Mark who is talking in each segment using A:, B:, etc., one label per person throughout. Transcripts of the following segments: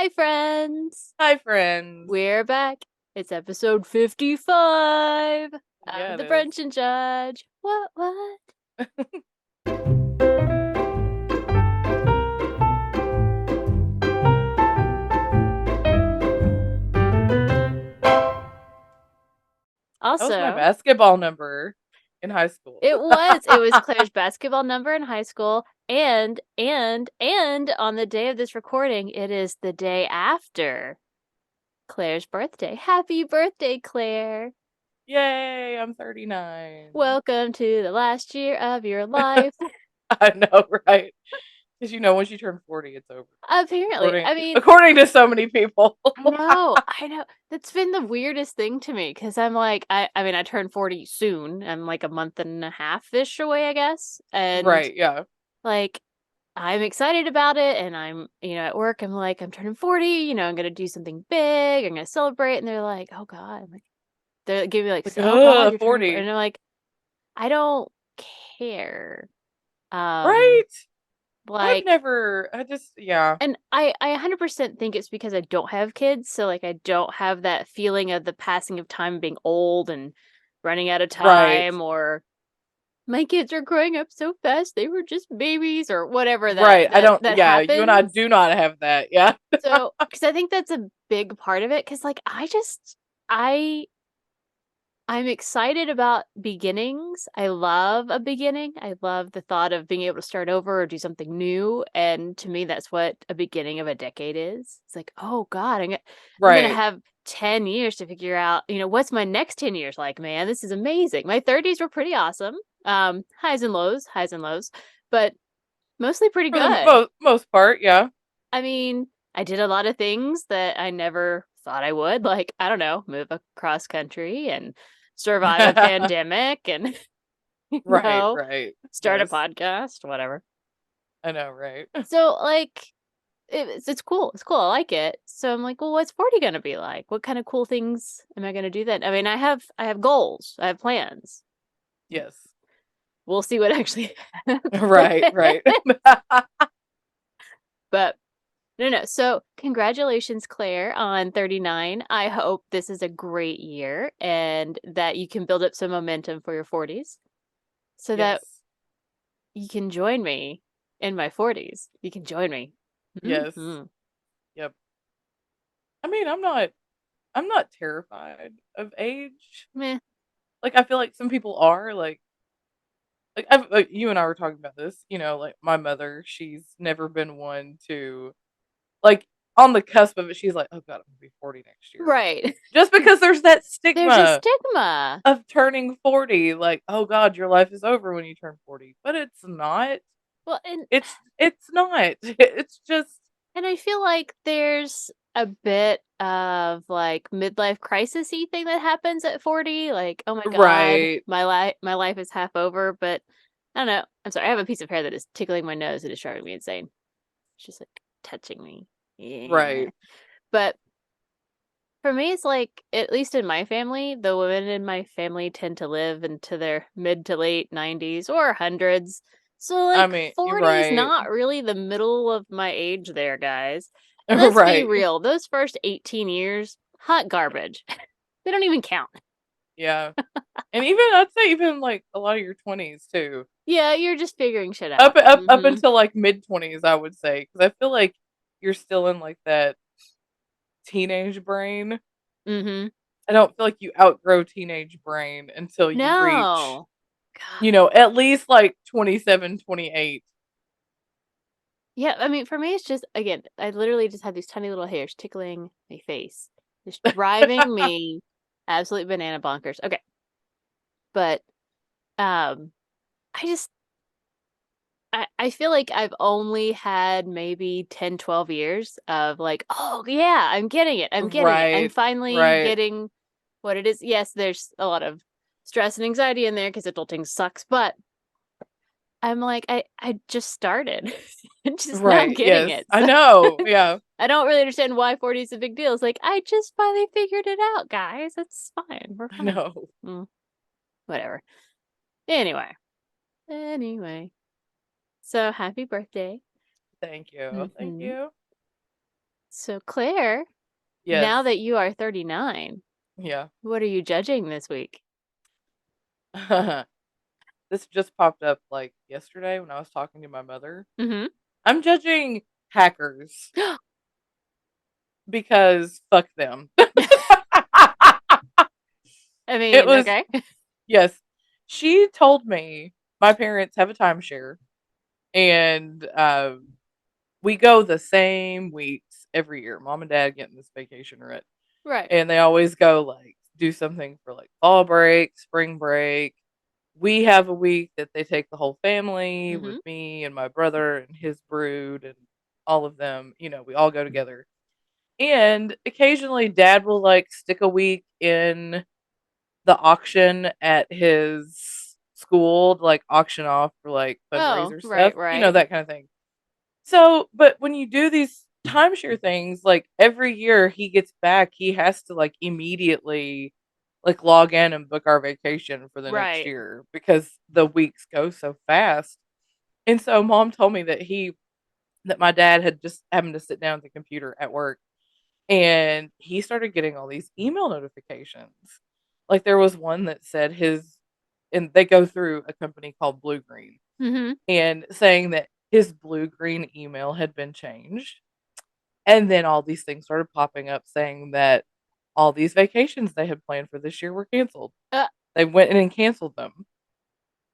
A: Hi, friends.
B: Hi, friends.
A: We're back. It's episode 55
B: Yeah,
A: of
B: it
A: the
B: is.
A: Brunch and Judge. What?
B: That was my
A: Also,
B: basketball number in high school.
A: it was Claire's basketball number in high school, and on the day of this recording, it is the day after Claire's birthday. Happy birthday, Claire.
B: Yay, I'm 39.
A: Welcome to the last year of your life.
B: I know, right? Because once you turn 40, it's over.
A: Apparently,
B: According
A: I mean,
B: according to so many people.
A: I know. That's been the weirdest thing to me because I'm like, I mean, I turn 40 soon. I'm like a month and a half-ish away, I guess. And
B: Right, yeah.
A: like, I'm excited about it. And at work, I'm like, I'm turning 40, I'm going to do something big. I'm going to celebrate. And they're like, oh God. They're giving me like,
B: Like,
A: oh God, you're turning 40.
B: 40.
A: And I'm like, I don't care. Um,
B: Right?
A: like,
B: Yeah.
A: And I 100% think it's because I don't have kids, so like I don't have that feeling of the passing of time being old and running out of
B: Right.
A: time, or my kids are growing up so fast they were just babies, or whatever that
B: Right.
A: that
B: Yeah, you and I
A: happens.
B: do not have that. Yeah.
A: So, because I think that's a big part of it, because like I I'm excited about beginnings. I love a beginning. I love the thought of being able to start over or do something new. And to me, that's what a beginning of a decade is. It's like, oh God, I'm gonna
B: Right.
A: have 10 years to figure out, what's my next 10 years like, man. This is amazing. My 30s were pretty awesome. Highs and lows, but mostly pretty
B: For the
A: good.
B: most part, yeah.
A: I mean, I did a lot of things that I never thought I would, like, I don't know, move across country and survive a pandemic and, you
B: Right,
A: know,
B: right.
A: start a
B: Yes.
A: podcast, whatever.
B: I know, right?
A: So, like, it's cool. It's cool. I like it. So I'm like, well, what's 40 gonna be like? What kind of cool things am I gonna do then? I mean, I have goals. I have plans.
B: Yes.
A: We'll see what actually happens.
B: Right, right.
A: But no. So, congratulations, Claire, on 39. I hope this is a great year and that you can build up some momentum for your 40s so that
B: Yes.
A: you can join me in my 40s. You can join me.
B: Yes.
A: Mm-hmm.
B: Yep. I mean, I'm not terrified of age.
A: Meh.
B: Like I feel like some people are like you and I were talking about this, like my mother, she's never been one to like on the cusp of it, she's like, "Oh god, I'm going to be 40 next year."
A: Right.
B: Just because there's that
A: There's a
B: stigma
A: stigma.
B: of turning 40, like, "Oh god, your life is over when you turn 40." But it's not.
A: Well, and
B: It's not. It's just
A: I feel like there's a bit of like midlife crisis-y thing that happens at 40. Like, oh my God,
B: right.
A: my life is half over. But I don't know. I'm sorry. I have a piece of hair that is tickling my nose. It is driving me insane. It's just like touching me. Yeah.
B: Right.
A: But for me, it's like, at least in my family, the women in my family tend to live into their mid to late 90s or hundreds. So,
B: I
A: like,
B: mean, you're
A: 40 is
B: right.
A: not really the middle of my age there, guys. And let's be
B: Right.
A: real, those first 18 years, hot garbage. They don't even count.
B: Yeah. And even I'd say even like a lot of your 20s too.
A: Yeah, you're just figuring shit
B: Up
A: out.
B: up up
A: Mm-hmm.
B: until like mid 20s, I would say, cuz I feel like you're still in like that teenage brain.
A: Mm-hmm.
B: I don't feel like you outgrow teenage brain until you reach,
A: No. God.
B: at least like 27, 28.
A: Yeah, I mean, for me, it's just, again, I literally just had these tiny little hairs tickling my face, just driving me absolutely banana bonkers. Okay, but um, I just, I feel like I've only had maybe 10, 12 years of like, oh yeah, I'm getting it. I'm getting it. I'm
B: Right.
A: finally
B: Right.
A: getting what it is. Yes, there's a lot of stress and anxiety in there because adulting sucks, but I'm like, I just started. I'm just now
B: Right.
A: getting
B: Yes.
A: it.
B: I
A: So
B: know. Yeah.
A: I don't really understand why 40 is a big deal. It's like, I just finally figured it out, guys. It's fine. We're
B: I
A: fine.
B: know.
A: Mm, whatever. Anyway. So happy birthday.
B: Thank you. Thank
A: Hmm.
B: you.
A: So, Claire,
B: Yes.
A: now that you are 39,
B: Yeah.
A: what are you judging this week?
B: This just popped up like yesterday when I was talking to my mother.
A: Mm-hmm.
B: I'm judging hackers because fuck them.
A: I
B: It
A: mean,
B: was,
A: okay.
B: yes. She told me my parents have a timeshare and we go the same weeks every year. Mom and dad getting this vacation rent.
A: Right.
B: And they always go like do something for like fall break, spring break. We have a week that they take the whole family with
A: Mm-hmm.
B: me and my brother and his brood and all of them. We all go together. And occasionally dad will like stick a week in the auction at his school to like auction off for like
A: Oh,
B: fundraiser stuff,
A: right, right.
B: that kind of thing. So, but when you do these timeshare things, like every year he gets back, he has to like immediately like log in and book our vacation for the next
A: Right.
B: year because the weeks go so fast. And so mom told me that my dad had just happened to sit down at the computer at work and he started getting all these email notifications. Like there was one that said and they go through a company called Blue Green
A: Mm-hmm.
B: and saying that his blue green email had been changed. And then all these things started popping up saying that all these vacations they had planned for this year were canceled.
A: Uh,
B: They went in and canceled them.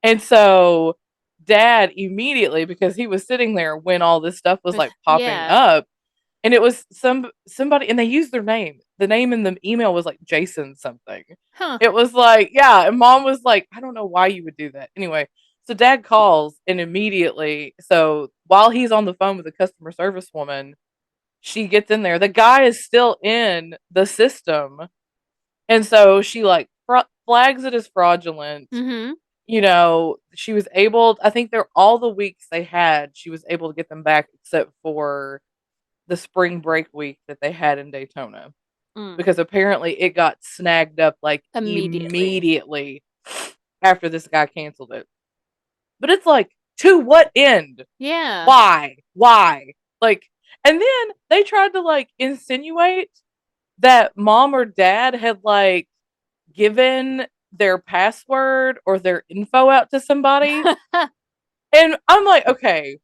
B: And so dad immediately, because he was sitting there when all this stuff was like popping
A: yeah.
B: up, and it was somebody and they used their name. The name in the email was like Jason something.
A: Huh.
B: It was like, yeah, and mom was like, I don't know why you would do that. Anyway, so dad calls and immediately, so while he's on the phone with the customer service woman, she gets in there. The guy is still in the system. And so she like flags it as fraudulent.
A: Mm-hmm.
B: She was able, I think they're all the weeks they had, she was able to get them back except for the spring break week that they had in Daytona
A: Mm.
B: because apparently it got snagged up like
A: Immediately.
B: immediately after this guy canceled it. But it's like, to what end?
A: Yeah.
B: Why? Why? Like, and then they tried to like insinuate that mom or dad had like given their password or their info out to somebody. And I'm like, okay,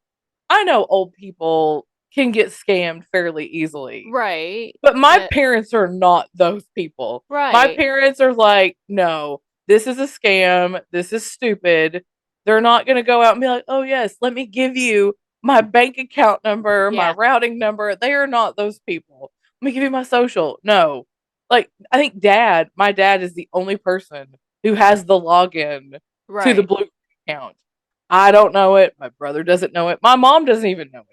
B: I know old people can get scammed fairly easily.
A: Right.
B: But my
A: But
B: parents are not those people. My
A: right.
B: parents are like, no, this is a scam. This is stupid. They're not going to go out and be like, oh, yes, let me give you my bank account number, my
A: Yeah.
B: routing number. They are not those people. Let me give you my social. No. Like, I think my dad is the only person who has the login to the
A: Right.
B: Blue account. I don't know it. My brother doesn't know it. My mom doesn't even know it.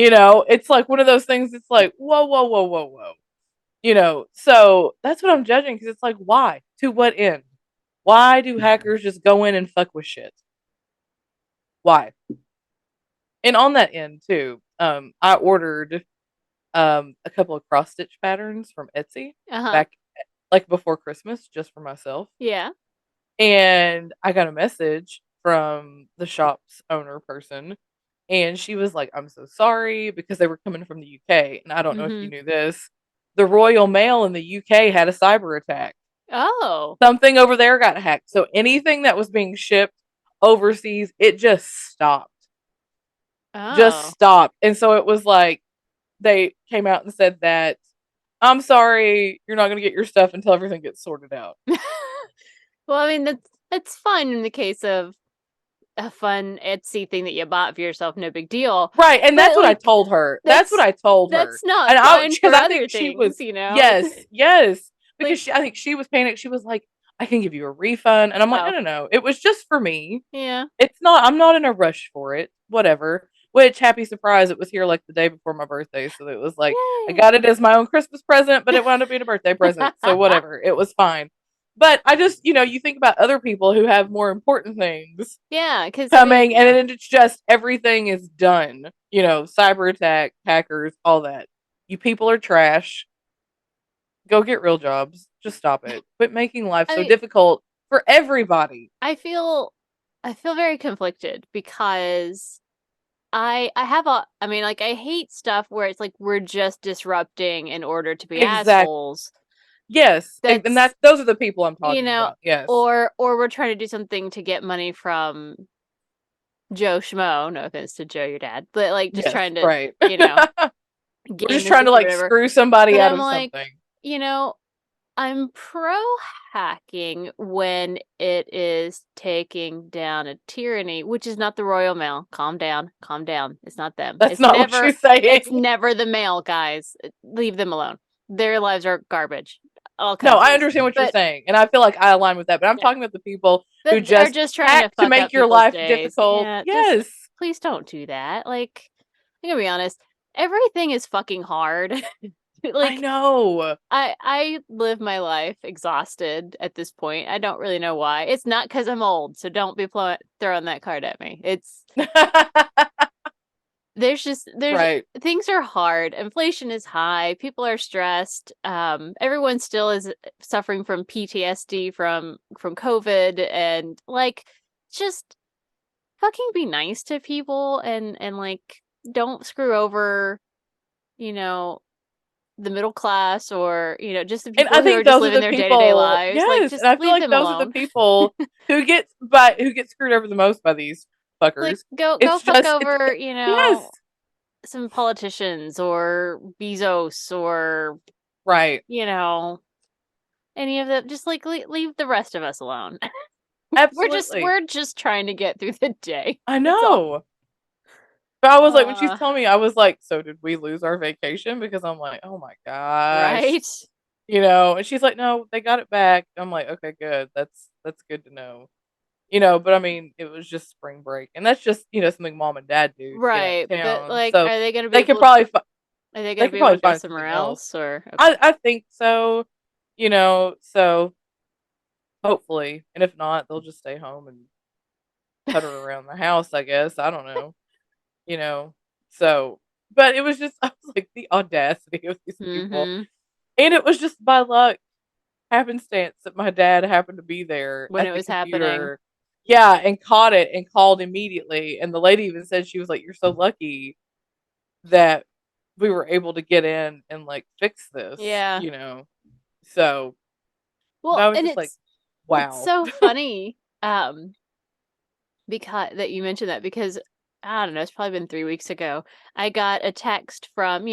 B: It's like one of those things. It's like, whoa, whoa, whoa, whoa, whoa. So that's what I'm judging because it's like, why? To what end? Why do hackers just go in and fuck with shit? Why? And on that end too, I ordered a couple of cross stitch patterns from Etsy
A: Uh-huh.
B: back like before Christmas just for myself.
A: Yeah.
B: And I got a message from the shop's owner person and she was like, I'm so sorry because they were coming from the UK. And I don't know if you
A: Mm-hmm.
B: knew this. The Royal Mail in the UK had a cyber attack.
A: Oh.
B: Something over there got hacked. So anything that was being shipped overseas, it just stopped. Just
A: Oh.
B: stopped. And so it was like they came out and said that I'm sorry, you're not going to get your stuff until everything gets sorted out.
A: Well, I mean that's fine in the case of a fun Etsy thing that you bought for yourself, no big deal.
B: Right, and that's
A: But
B: what I
A: like
B: told her. That's what
A: that's
B: I told her.
A: that's not
B: And I
A: fine
B: because
A: for
B: I think
A: other
B: she
A: things,
B: was,
A: you know?
B: yes, yes, because
A: Like,
B: I think she was like, I can give you a refund. And I'm like, no,
A: oh,
B: no, no. It was just for me.
A: yeah.
B: I'm not in a rush for it. Whatever. Which happy surprise, it was here like the day before my birthday, so it was like I
A: Yay.
B: got it as my own Christmas present, but it wound up being a birthday present. So whatever. It was fine. But I just, you think about other people who have more important things
A: Yeah, because I mean,
B: coming, and then it's just everything is done. Cyber attack, hackers, all that. You people are trash. Go get real jobs. Just stop it. Quit making life
A: I
B: so
A: mean,
B: difficult for everybody.
A: I feel very conflicted because I have I mean, like, I hate stuff where it's like we're just disrupting in order to be
B: Exactly.
A: assholes.
B: Yes, and
A: That's,
B: those are the people I'm
A: you
B: talking
A: know,
B: about. Yes.
A: or we're trying to do something to get money from Joe Schmo. No offense to Joe, your dad, but like just
B: Yes,
A: trying to,
B: right. We're
A: gain
B: just
A: this
B: trying to
A: or
B: like
A: whatever.
B: screw somebody
A: But
B: out
A: I'm
B: of
A: like,
B: something.
A: you know, I'm pro hacking when it is taking down a tyranny, which is not the Royal Mail. Calm down, calm down. It's not them.
B: That's not what you're
A: It's
B: saying.
A: never the mail, guys. Leave them alone. Their lives are garbage. All
B: No, I
A: countries.
B: understand what you're
A: But
B: saying, and I feel like I align with that, but I'm
A: yeah,
B: talking about the people who
A: that are
B: just
A: just trying to
B: hack to
A: fuck
B: make
A: up
B: your
A: people's
B: life
A: days.
B: difficult.
A: Yeah, just
B: Yes.
A: please don't do that. Like, I'm gonna be honest. Everything is fucking hard.
B: I
A: Like,
B: know.
A: I live my life exhausted at this point. I don't really know why. It's not because I'm old, so don't be throwing that card at me. It's there's
B: Right.
A: things are hard. Inflation is high. People are stressed. Everyone still is suffering from PTSD from COVID, and like, just fucking be nice to people and like don't screw over, you know, the middle class, or just the
B: And
A: people
B: I
A: who are
B: think
A: just
B: those are
A: living
B: the
A: their day-to-day
B: people,
A: lives. Like,
B: yes, and
A: just
B: I feel
A: leave
B: like
A: them
B: those are the
A: alone.
B: people who get screwed over the most by these
A: Like,
B: fuckers.
A: go
B: It's
A: fuck
B: just it's
A: over,
B: yes.
A: some politicians or Bezos or
B: Right.
A: any of them. Just like leave the rest of us alone.
B: Absolutely.
A: We're just trying to get through the day.
B: I
A: That's all.
B: know. But I was like, when she's
A: Uh,
B: telling me, I was like, so did we lose our vacation? Because I'm like, oh my gosh.
A: right?
B: And she's like, no, they got it back. I'm like, okay, good. That's good to know. But I mean, it was just spring break, and that's just something mom and dad do to get out
A: Right.
B: of
A: But
B: town.
A: like,
B: So they could
A: are they gonna be able
B: probably
A: to go
B: find
A: somewhere
B: something else.
A: else, or okay.
B: I think so. So hopefully, and if not, they'll just stay home and putter around the house. I guess I don't know. You know, so but it was just I was like the audacity of these people,
A: Mm-hmm.
B: and it was just by luck happenstance that my dad happened to be there
A: When
B: at
A: it
B: the
A: was happening.
B: computer. Yeah, and caught it and called immediately. And the lady even said she was like, "You're so lucky that we were able to get in and like fix this."
A: Yeah.
B: So, but
A: Well,
B: I was
A: and
B: just like,
A: it's
B: "Wow."
A: so funny, because that you mentioned that, because I don't know, it's probably been 3 weeks ago. I got a text from,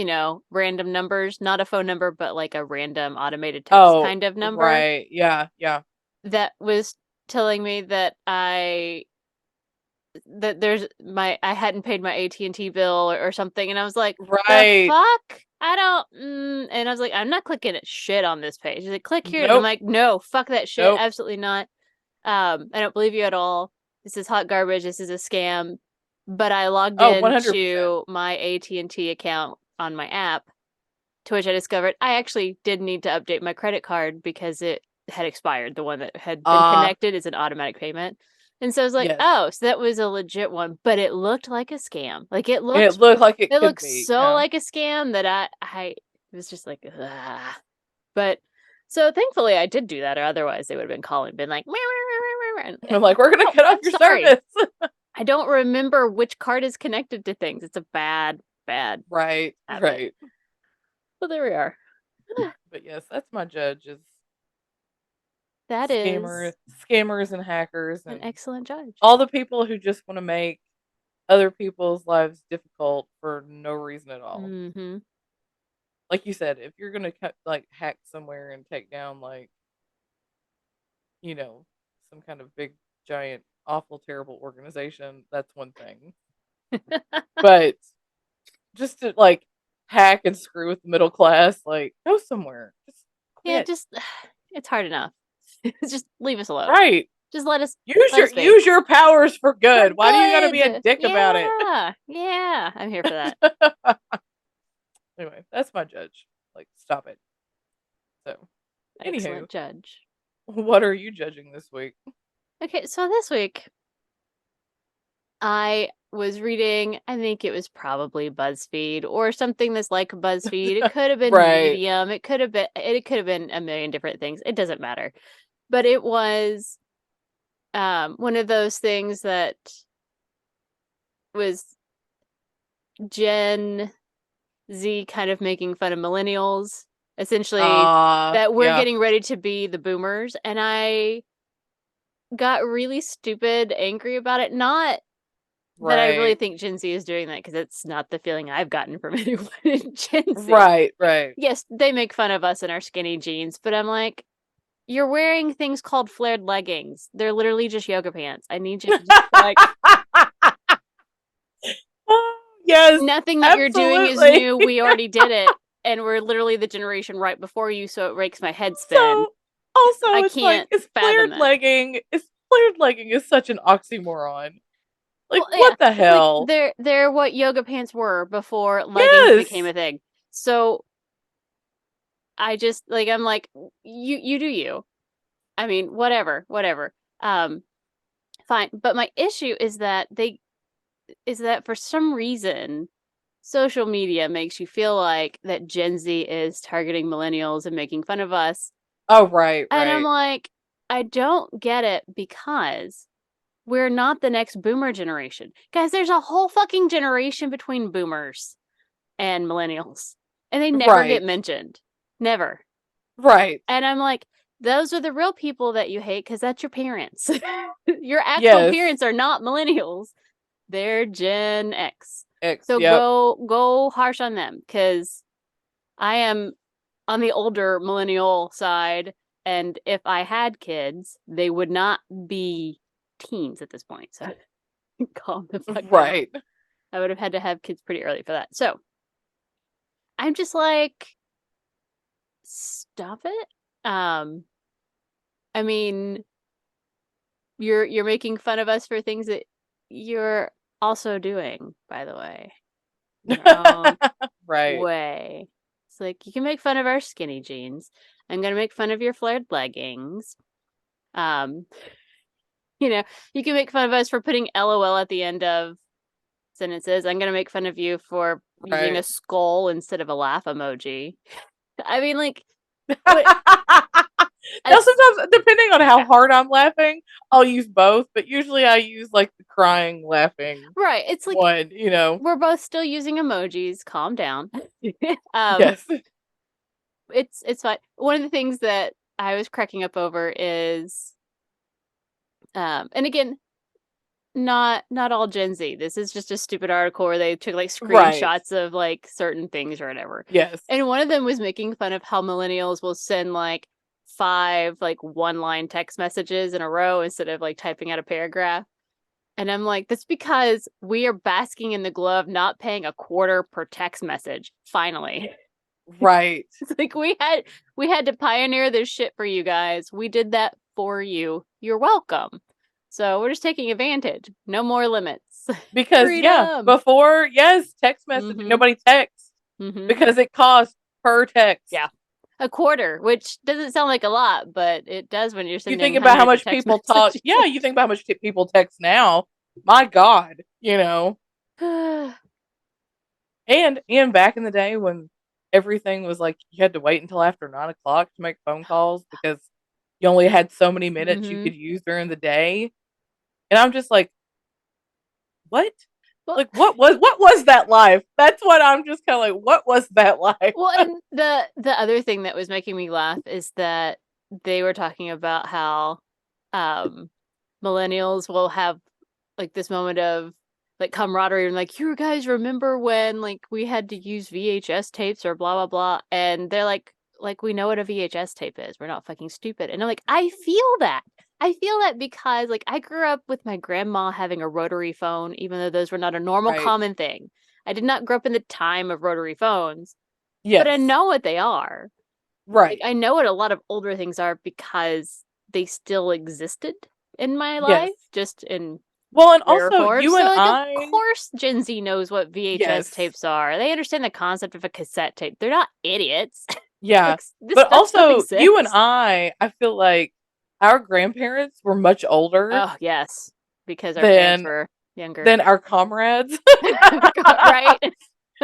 A: random numbers, not a phone number, but like a random automated text
B: Oh,
A: kind of number
B: right. Yeah, yeah.
A: that was telling me that I hadn't paid my AT&T bill, or something, and I was like, "The
B: Right.
A: fuck? I don't," and I was like, "I'm not clicking at shit on this page." He's like, "Click here," and I'm
B: Nope.
A: like, "No, fuck that shit,
B: Nope.
A: absolutely not. I don't believe you at all. This is hot garbage. This is a scam." But I logged
B: Oh, 100%.
A: into my AT&T account on my app, to which I discovered I actually did need to update my credit card because it had expired. The one that had been connected is an automatic payment. And so I was like,
B: Yes.
A: "Oh, so that was a legit one," but it looked like a scam. Like,
B: And it looked like it
A: it
B: could
A: looked
B: be.
A: so
B: Yeah.
A: like a scam that I was just like, ugh. But so thankfully I did do that, or otherwise they would have been calling, been like, "Meow, meow, meow, meow, meow,"
B: I'm
A: and
B: like, we're gonna
A: no,
B: cut off
A: I'm
B: your
A: sorry.
B: service.
A: I don't remember which card is connected to things. It's a bad, bad
B: Right,
A: habit.
B: right.
A: But there we are.
B: But yes, that's my judge is
A: That is
B: scammers and hackers
A: an
B: and
A: excellent judge.
B: all the people who just want to make other people's lives difficult for no reason at all.
A: Mm-hmm.
B: Like you said, if you're gonna like hack somewhere and take down like you know some kind of big giant awful terrible organization, that's one thing. But just to like hack and screw with the middle class, like go somewhere, just
A: Yeah,
B: quit.
A: just it's hard enough. Just leave us alone.
B: Right.
A: Just
B: Use
A: let
B: your
A: us be.
B: use your powers for
A: For
B: good. Why do you gotta be a
A: good.
B: dick about it?
A: Yeah. Yeah. I'm here for that.
B: Anyway, that's my judge. Like, stop it. So, anywho,
A: Excellent judge.
B: what are you judging this week?
A: Okay, so this week I was reading, I think it was probably BuzzFeed or something that's like BuzzFeed. It could have been
B: Right.
A: Medium. It could have been a million different things. It doesn't matter. But it was one of those things that was Gen Z kind of making fun of millennials, essentially, that we're
B: Yeah.
A: getting ready to be the boomers. And I got really stupid angry about it. Not that I really
B: Right.
A: think Gen Z is doing that, because it's not the feeling I've gotten from anyone in Gen Z.
B: Right, right.
A: Yes, they make fun of us in our skinny jeans, but I'm like, you're wearing things called flared leggings. They're literally just yoga pants. I need you to just like,
B: Yes,
A: nothing that you're doing is
B: absolutely.
A: new. We already did it. And we're literally the generation right before you, so it makes my head spin.
B: So also
A: I
B: it's like
A: can't fathom that.
B: is flared legging is such an oxymoron. Like
A: Well, yeah,
B: what the
A: it's like
B: hell?
A: they're what yoga pants were before leggings became
B: Yes.
A: a thing. So I just like, I'm like, you do you. I mean, whatever. Um, fine. But my issue is that for some reason social media makes you feel like that Gen Z is targeting millennials and making fun of us.
B: Oh, right,
A: And I'm
B: right.
A: like, I don't get it, because we're not the next boomer generation. Guys, there's a whole fucking generation between boomers and millennials, and they never get
B: Right.
A: mentioned. Never.
B: Right.
A: And I'm like, those are the real people that you hate, because that's your parents. Your actual
B: Yes.
A: parents are not millennials. They're Gen X.
B: X,
A: So
B: yep.
A: go harsh on them, because I am on the older millennial side, and if I had kids, they would not be teens at this point. So calm the fuck down.
B: Right.
A: I would have had to have kids pretty early for that. So I'm just like, stop it. I mean, you're making fun of us for things that you're also doing, by the way, in your own
B: Right.
A: way. It's like, you can make fun of our skinny jeans. I'm gonna make fun of your flared leggings. Um, you know, you can make fun of us for putting LOL at the end of sentences. I'm gonna make fun of you for using a
B: Right.
A: skull instead of a laugh emoji. I mean, like, what?
B: Now
A: It's
B: sometimes depending on how
A: yeah,
B: hard I'm laughing, I'll use both, but usually I use like the crying laughing
A: right. It's like,
B: one, you know.
A: we're both still using emojis. Calm down. um,
B: Yes.
A: it's fine. One of the things that I was cracking up over is, and again, not all Gen Z. This is just a stupid article where they took like
B: Right.
A: screenshots of like certain things or whatever.
B: Yes.
A: And one of them was making fun of how millennials will send like 5 like one-line text messages in a row instead of like typing out a paragraph. And I'm like, that's because we are basking in the glow of not paying a quarter per text message. Finally.
B: Right.
A: It's like, we had to pioneer this shit for you guys. We did that for you. You're welcome. So we're just taking advantage. No more limits.
B: Because yeah,
A: Freedom.
B: before, yes, text message,
A: Mm-hmm.
B: nobody texts
A: Mm-hmm.
B: because it costs per text.
A: Yeah. A quarter, which doesn't sound like a lot, but it does when you're
B: You think
A: sending
B: about how
A: hundreds of
B: much
A: text
B: people talk.
A: messages.
B: Yeah, you think about how much people text now. My God, you know. And back in the day when everything was like you had to wait until after 9 o'clock to make phone calls because you only had so many minutes you
A: Mm-hmm.
B: could use during the day. And I'm just like, what?
A: Well,
B: Like what was that life? That's what I'm just kind of like, what was that life?
A: well, and the other thing that was making me laugh is that they were talking about how um millennials will have like this moment of like camaraderie and like, you guys remember when like we had to use VHS tapes or blah blah blah, and they're like, we know what a VHS tape is. We're not fucking stupid. And I'm like, I feel that. I feel that because like I grew up with my grandma having a rotary phone, even though those were not a normal
B: Right.
A: common thing. I did not grow up in the time of rotary phones, but I
B: Yes.
A: know what they are. Like,
B: Right.
A: I know what a lot of older things are because they still existed in my
B: Yes.
A: life, just in
B: Well, and
A: rare
B: also
A: form.
B: you
A: So,
B: and
A: like, of
B: I,
A: course, Gen Z knows what VHS
B: yes.
A: tapes are. They understand the concept of a cassette tape. They're not idiots.
B: Yeah.
A: Like, this
B: But
A: stuff still
B: also you and
A: exists.
B: I feel like our grandparents were much older
A: Oh, yes, because our parents
B: than
A: were younger.
B: than our comrades.
A: Right?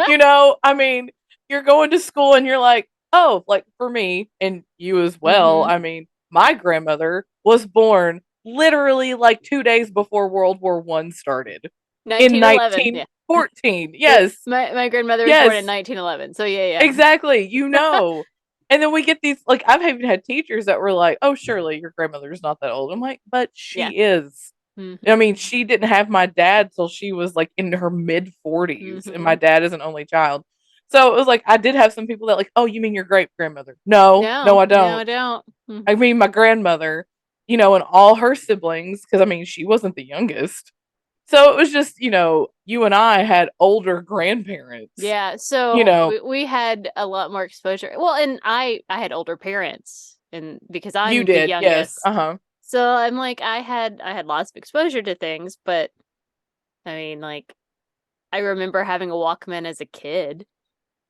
B: You know, I mean, you're going to school and you're like, oh, like for me and you as well.
A: Mm-hmm.
B: I mean, my grandmother was born literally like 2 days before World War One started in
A: 1911.
B: 19
A: Yeah.
B: 14.
A: Yeah,
B: Yes.
A: my grandmother was born in
B: Yes.
A: 1911. So yeah.
B: Exactly. And then we get these, like, I've even had teachers that were like, "Oh, surely your grandmother's not that old." I'm like, "But
A: Yeah.
B: she is." I
A: Mhm.
B: mean, she didn't have my dad till she was like in her mid 40s, and my
A: Mhm.
B: dad is an only child. So it was like I did have some people that like, "Oh, you mean your great grandmother?" No, no,
A: No,
B: I
A: no, I
B: don't.
A: don't.
B: I mean my grandmother, and all her siblings, because I mean she wasn't the youngest. So it was just, you and I had older grandparents.
A: Yeah,
B: You
A: so
B: know,
A: we had a lot more exposure. Well, and I had older parents, and because
B: you
A: I'm the
B: did, yes,
A: youngest,
B: uh huh,
A: so I'm like I had lots of exposure to things. But I mean, like, I remember having a Walkman as a kid,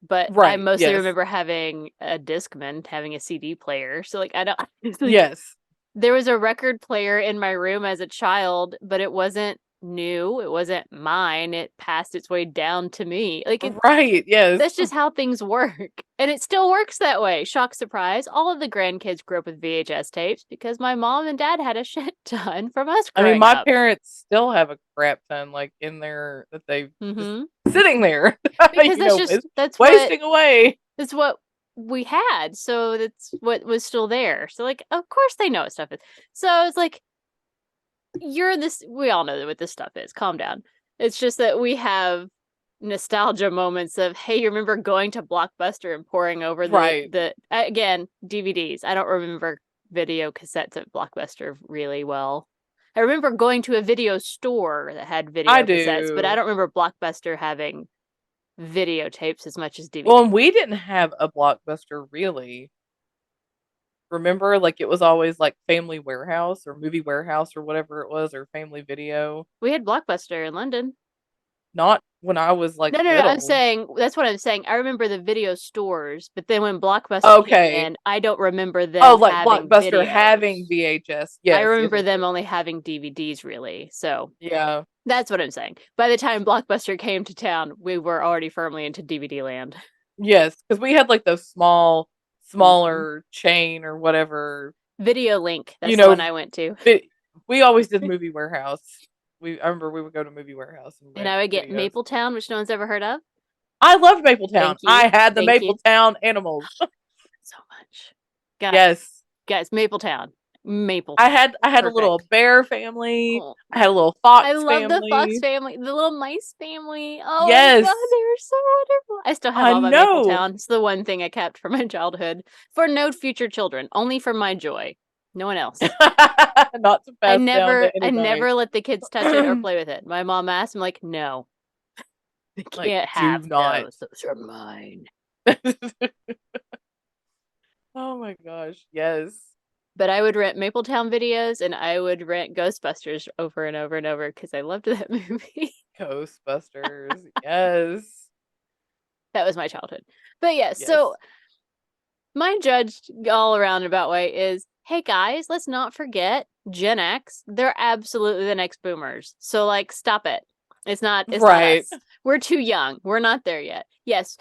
A: but I
B: right,
A: mostly
B: yes,
A: remember having a Discman, having a CD player. So like I don't it's like
B: yes,
A: there was a record player in my room as a child, but it wasn't new. It wasn't mine. It passed its way down to me. Like
B: right, yes.
A: that's just how things work. And it still works that way. Shock surprise. All of the grandkids grew up with VHS tapes because my mom and dad had a shit ton from us
B: I mean,
A: growing
B: my
A: up.
B: parents still have a crap ton like in there that they just
A: Mm-hmm.
B: sitting there,
A: Because
B: wasting away.
A: that's what we had. So that's what was still there. So like of course they know what stuff is. So it's like we all know what this stuff is. Calm down. It's just that we have nostalgia moments of, hey, you remember going to Blockbuster and poring over
B: Right.
A: the again, DVDs. I don't remember video cassettes at Blockbuster really well. I remember going to a video store that had
B: I
A: video cassettes, but I
B: do.
A: don't remember Blockbuster having videotapes as much as
B: Well,
A: DVDs.
B: and we didn't have a Blockbuster really. Remember, like it was always like Family Warehouse or Movie Warehouse or whatever it was, or Family Video.
A: We had Blockbuster in London.
B: Not when I was like
A: No. I'm
B: little.
A: saying that's what I'm saying. I remember the video stores, but then when Blockbuster came
B: Okay.
A: in, I don't remember
B: Oh,
A: them
B: like
A: having
B: Blockbuster having
A: videos.
B: VHS.
A: I
B: Yes, yes,
A: remember
B: yes,
A: them
B: yes.
A: only having DVDs, really. So
B: Yeah.
A: that's what I'm saying. By the time Blockbuster came to town, we were already firmly into DVD land.
B: Yes, because we had like those
A: Hmm.
B: smaller chain or whatever.
A: Video Link,
B: You
A: that's the one
B: know,
A: I went to.
B: vi- we always did Movie Warehouse. I remember we would go to Movie Warehouse and
A: And
B: rent
A: I would get
B: videos.
A: Mapletown, which no one's ever heard of.
B: I loved Mapletown.
A: Thank you.
B: I had the
A: Thank you.
B: Mapletown animals.
A: So much. Guys,
B: Yes.
A: guys, Mapletown.
B: I
A: Mapletown.
B: had I had a little
A: Perfect.
B: bear family.
A: Oh.
B: I had a little
A: I
B: fox
A: love the Fox
B: family.
A: family, the little mice family. Oh my god,
B: Yes.
A: they were so wonderful. I still have
B: I
A: all my
B: know.
A: Mapletown. It's the one thing I kept from my childhood. For no future children, only for my joy. No one else.
B: Not to
A: I
B: pass down
A: never
B: to
A: I
B: anybody.
A: never let the kids touch it or play with it. My mom asked, I'm like, no, they
B: Like,
A: can't
B: do
A: have
B: not.
A: those. Those are mine.
B: Oh my gosh. Yes.
A: But I would rent Mapletown videos and I would rent Ghostbusters over and over and over because I loved that movie.
B: Ghostbusters. Yes.
A: That was my childhood. But yeah, so
B: Yes.
A: my judge all around about way is, hey guys, let's not forget Gen X. They're absolutely the next boomers. So like stop it. It's not
B: Right.
A: us. We're too young. We're not there yet. Yes.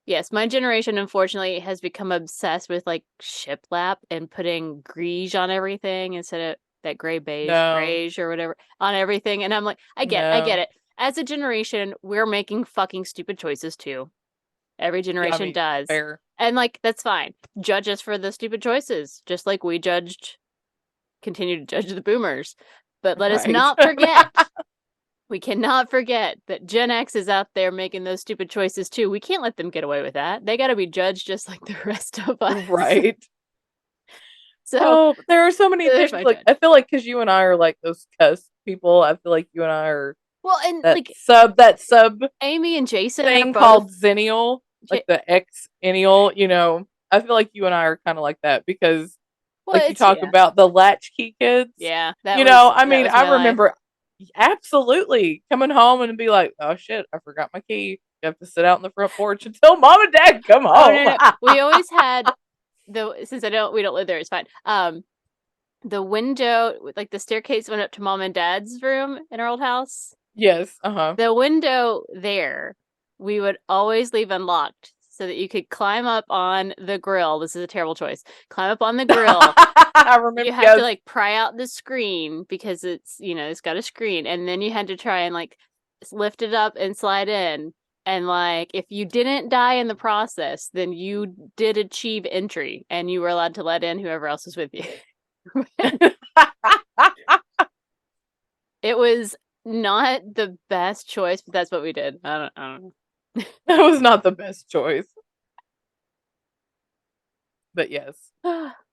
A: Yes, my generation unfortunately has become obsessed with like shiplap and putting greige on everything instead of that
B: No.
A: greige or whatever on everything. And I'm like, I get
B: No.
A: it. As a generation, we're making fucking stupid choices too. Every
B: Yeah, I
A: generation
B: mean,
A: does.
B: fair.
A: And like that's fine. Judge us for the stupid choices, just like we continue to judge the boomers. But let us
B: Right.
A: not forget, we cannot forget that Gen X is out there making those stupid choices too. We can't let them get away with that. They got to be judged just like the rest of us.
B: Right.
A: So
B: Oh, but there are so many
A: there's
B: things.
A: my
B: Like,
A: judge.
B: I feel like because you and I are like those cuss people, I feel like you and I are
A: Well, and
B: that
A: like
B: sub
A: Amy and Jason are
B: thing
A: both.
B: called Zennial, like the X-ennial, I feel like you and I are kind of like that because
A: Well,
B: like you
A: it's
B: talk
A: yeah,
B: about the latchkey kids.
A: yeah. That was
B: I
A: that
B: mean,
A: was
B: I
A: my life.
B: remember absolutely coming home and be like, "Oh shit, I forgot my key." You have to sit out on the front porch until mom and dad come
A: Oh
B: home.
A: no. We always had since we don't live there, it's fine. The window, like the staircase went up to mom and dad's room in our old house.
B: Yes, uh-huh.
A: The window there, we would always leave unlocked so that you could climb up on the grill. This is a terrible choice. Climb up on the grill.
B: I
A: You
B: remember,
A: have to
B: yes.
A: like pry out the screen because it's got a screen, and then you had to try and like lift it up and slide in. And like, if you didn't die in the process, then you did achieve entry, and you were allowed to let in whoever else was with you. It was not the best choice, but that's what we did. I don't know.
B: That was not the best choice. But yes.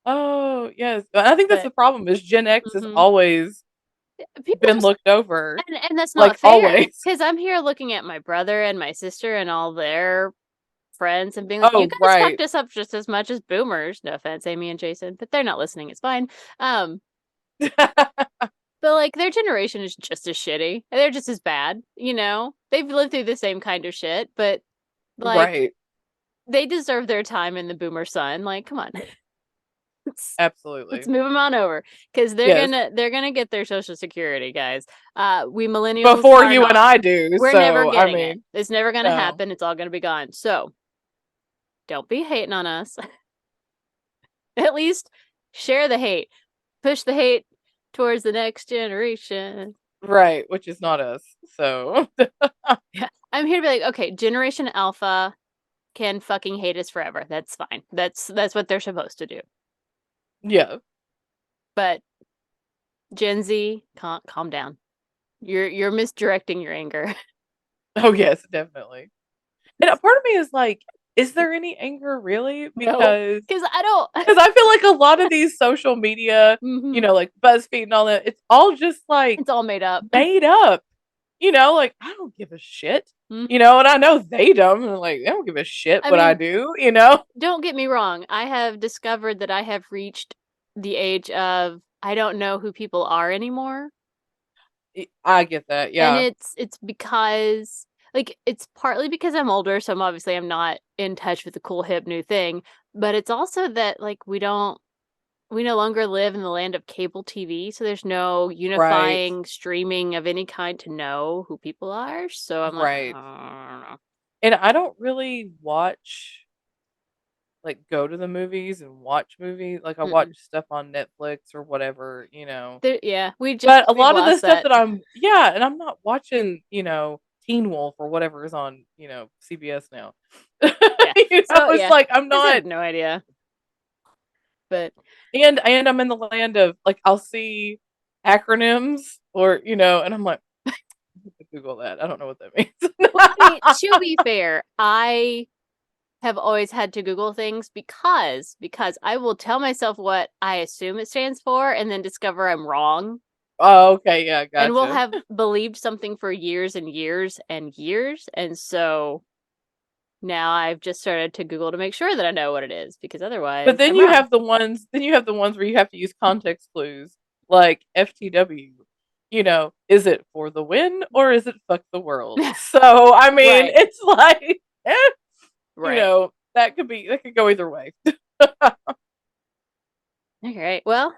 B: Oh, yes. I think that's
A: But
B: the problem is Gen X has
A: mhm.
B: always
A: People
B: been
A: just,
B: looked over.
A: and that's
B: Like,
A: not fair,
B: always.
A: because I'm here looking at my brother and my sister and all their friends and being like, you
B: Oh,
A: guys fucked
B: right.
A: us up just as much as boomers. No offense, Amy and Jason, but they're not listening. It's fine. Um, but like their generation is just as shitty. They're just as bad, you know? They've lived through the same kind of shit, but like
B: Right.
A: they deserve their time in the boomer sun. Like, come on. Let's
B: Absolutely.
A: move them on over, because
B: Yes.
A: they're gonna get their social security, guys. We millennials
B: Before
A: are
B: you and
A: not.
B: I do.
A: We're never
B: So, I
A: getting it.
B: mean,
A: It's never gonna
B: no.
A: happen. It's all gonna be gone. So don't be hating on us. At least share the hate. Push the hate towards the next generation.
B: Right. Which is not us. So,
A: Yeah. I'm here to be like, okay, Generation Alpha can fucking hate us forever. That's fine. That's what they're supposed to do.
B: yeah.
A: But Gen Z, calm down. You're misdirecting your anger.
B: Oh, yes, definitely. And a part of me is like, is there any anger really?
A: No,
B: Because
A: because I don't.
B: I feel like a lot of these social media,
A: Hmm.
B: like BuzzFeed and all that, it's all just like
A: It's all made up.
B: made up. Like I don't give a shit.
A: Hmm.
B: And I know they don't. And like they don't give a shit
A: I
B: what I
A: mean,
B: do.
A: don't get me wrong. I have discovered that I have reached the age of I don't know who people are anymore.
B: I get that.
A: And
B: Yeah.
A: it's because like it's partly because I'm older, so I'm not in touch with the cool hip new thing, but it's also that like we no longer live in the land of cable TV, so there's no
B: Right.
A: unifying streaming of any kind to know who people are. So I'm like,
B: Right.
A: I don't know.
B: And I don't really watch like go to the movies and watch movies. Like I watch
A: Mm-mm.
B: stuff on Netflix or whatever.
A: Yeah,
B: But a
A: we've
B: lot of the
A: lost
B: stuff
A: that.
B: that and I'm not watching, Teen Wolf or whatever is on, CBS now.
A: Yeah. So
B: It's
A: yeah,
B: like I'm
A: I
B: not
A: have no idea, but
B: and I'm in the land of like I'll see acronyms or and I'm like, I have to Google that. I don't know what that
A: well, I mean,
B: means.
A: to be fair, I have always had to Google things because I will tell myself what I assume it stands for and then discover I'm wrong.
B: Oh, okay, yeah,
A: And will
B: gotcha.
A: have believed something for years and years and years. And so now I've just started to Google to make sure that I know what it is, because
B: But
A: otherwise
B: then
A: I'm
B: you
A: wrong.
B: have the ones where you have to use context clues like FTW. Is it for the win or is it fuck the world? So I mean,
A: Right.
B: it's like
A: Right.
B: that could go either way.
A: All right. Well,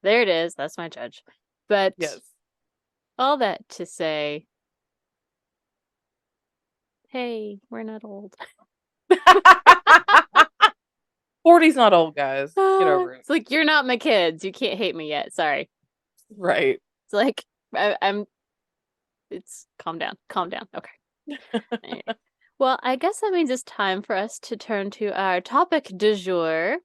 A: there it is. That's my judge. But
B: Yes.
A: all that to say, hey, we're not old.
B: 40's not old, guys. Get over it.
A: It's like, you're not my kids. You can't hate me yet. Sorry.
B: Right.
A: It's like, I'm, it's calm down. Calm down. Okay. All right. Well, I guess that means it's time for us to turn to our topic du jour.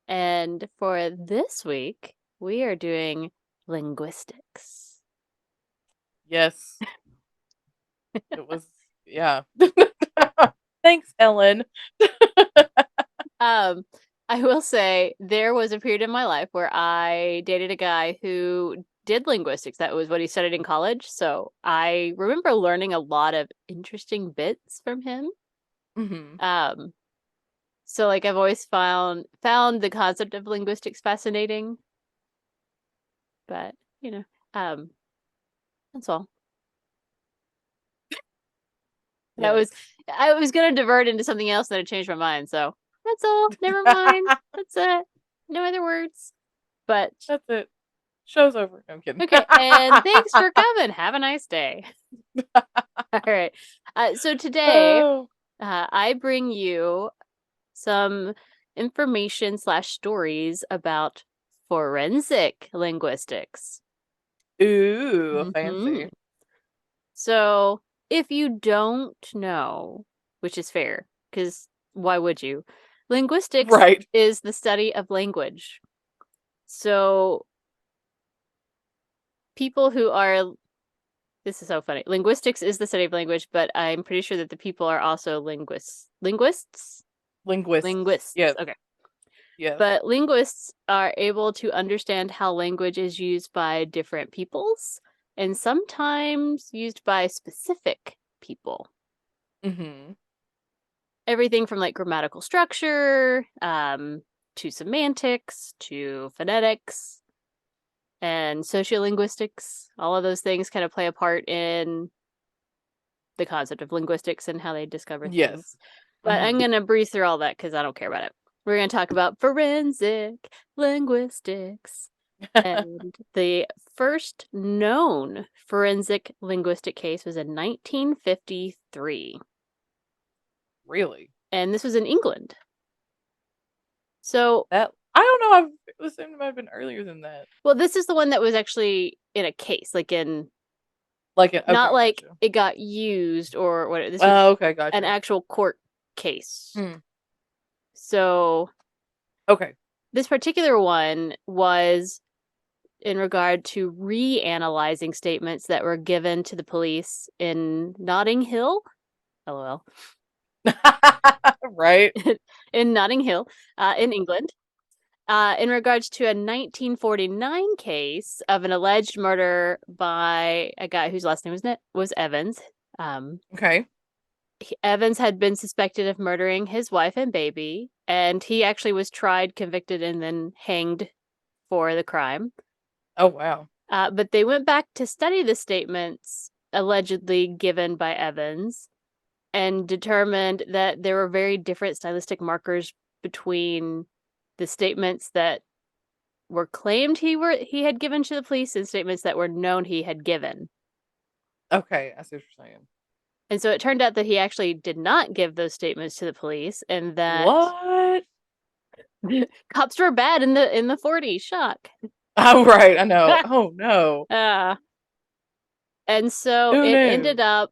A: And for this week, we are doing linguistics.
B: Yes. It was yeah. Thanks, Ellen.
A: Um, I will say there was a period in my life where I dated a guy who did linguistics. That was what he studied in college. So I remember learning a lot of interesting bits from him.
B: Mhm.
A: Um, so like I've always found the concept of linguistics fascinating, but um, that's all. That
B: Yes.
A: was I was gonna divert into something else, then I changed my mind. So that's all. Never mind. That's it. No other words. But
B: That's it. Show's over. No, I'm kidding.
A: okay, and thanks for coming. Have a nice day. All right. So today,
B: Oh.
A: I bring you some information slash stories about forensic linguistics.
B: Ooh,
A: Hmm.
B: fancy.
A: So, if you don't know, which is fair, because why would you? Linguistics
B: Right.
A: is the study of language. So, people who are, this is so funny. Linguistics is the study of language, but I'm pretty sure that the people are also linguists. Linguists?
B: Linguists.
A: Linguists.
B: Yes.
A: Okay.
B: Yes.
A: But linguists are able to understand how language is used by different peoples and sometimes used by specific people.
B: Mhm.
A: Everything from like grammatical structure, to semantics, to phonetics, and sociolinguistics. All of those things kind of play a part in the concept of linguistics and how they discover
B: Yes.
A: things. But I'm
B: Mhm.
A: going to breeze through all that because I don't care about it. We're going to talk about forensic linguistics. And the first known forensic linguistic case was in 1953.
B: Really?
A: And this was in England. So,
B: That I don't know, I assumed it might have been earlier than that.
A: well, this is the one that was actually in a case, like in,
B: Like an
A: not
B: okay,
A: like
B: gotcha.
A: it got used or what. This was
B: Oh, okay,
A: an
B: gotcha.
A: actual court case.
B: Mm,
A: So,
B: okay.
A: this particular one was in regard to reanalyzing statements that were given to the police in Notting Hill. LOL.
B: Right?
A: In Notting Hill, in England, in regards to a 1949 case of an alleged murder by a guy whose last name was Evans. Um,
B: Okay.
A: Evans had been suspected of murdering his wife and baby, and he actually was tried, convicted, and then hanged for the crime.
B: Oh, wow.
A: But they went back to study the statements allegedly given by Evans and determined that there were very different stylistic markers between the statements that were claimed he had given to the police and statements that were known he had given.
B: Okay, I see what you're saying.
A: And so it turned out that he actually did not give those statements to the police and that
B: What?
A: cops were bad in the 40s. Shock.
B: Oh, right, I know. Oh, no.
A: uh, and so
B: Who
A: it ended
B: knew?
A: up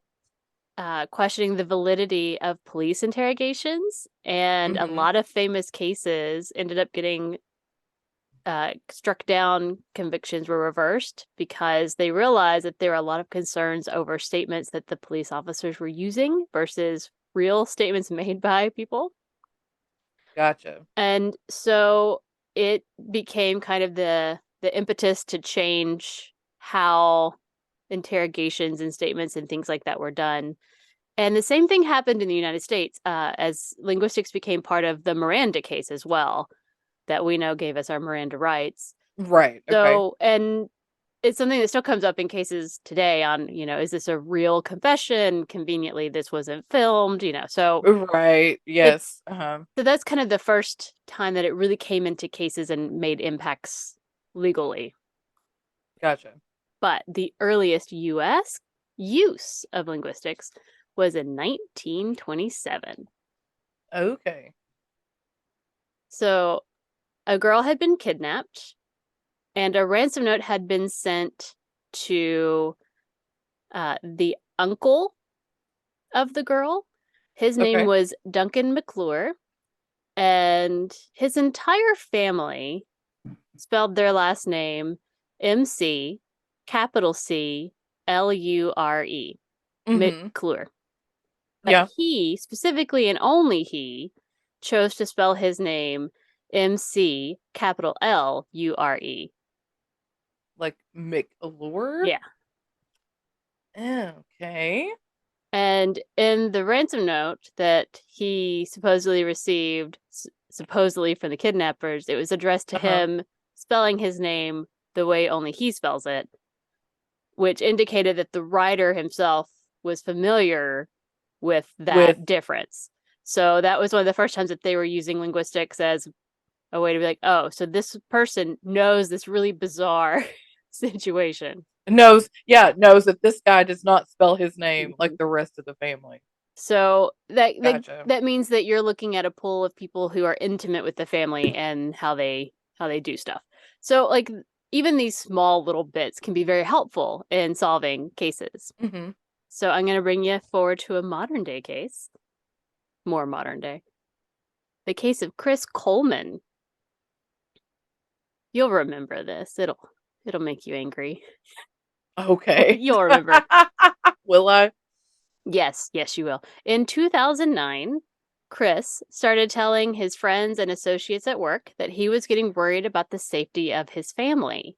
A: questioning the validity of police interrogations, and a
B: Mhm.
A: lot of famous cases ended up getting struck down. Convictions were reversed because they realized that there were a lot of concerns over statements that the police officers were using versus real statements made by people.
B: Gotcha.
A: And so it became kind of the impetus to change how interrogations and statements and things like that were done. And the same thing happened in the United States, as linguistics became part of the Miranda case as well, that we know gave us our Miranda rights.
B: Right, okay.
A: So, and it's something that still comes up in cases today on, is this a real confession? Conveniently, this wasn't filmed, So
B: Right,
A: it's
B: yes, uh-huh.
A: so that's kind of the first time that it really came into cases and made impacts legally.
B: Gotcha.
A: But the earliest US use of linguistics was in 1927.
B: Okay.
A: So a girl had been kidnapped and a ransom note had been sent to the uncle of the girl. His name
B: Okay.
A: was Duncan McClure, and his entire family spelled their last name MC, capital C, Lure,
B: Mhm.
A: McClure. But
B: Yeah.
A: he, specifically and only he, chose to spell his name MC, capital Lure.
B: Like, McAllure?
A: Yeah.
B: Okay.
A: And in the ransom note that he supposedly received, supposedly from the kidnappers, it was addressed to
B: Uh-huh.
A: him, spelling his name the way only he spells it, which indicated that the writer himself was familiar with
B: With
A: that difference. So that was one of the first times that they were using linguistics as a way to be like, oh, so this person knows this really bizarre situation.
B: knows that this guy does not spell his name like
A: Mhm.
B: the rest of the family.
A: So that
B: Gotcha.
A: that means that you're looking at a pool of people who are intimate with the family and how they do stuff. So even these small little bits can be very helpful in solving cases.
B: Mhm.
A: So I'm going to bring you forward to a modern day case. More modern day. The case of Chris Coleman. You'll remember this. It'll make you angry.
B: Okay.
A: You'll remember.
B: Will I?
A: Yes, you will. In 2009, Chris started telling his friends and associates at work that he was getting worried about the safety of his family.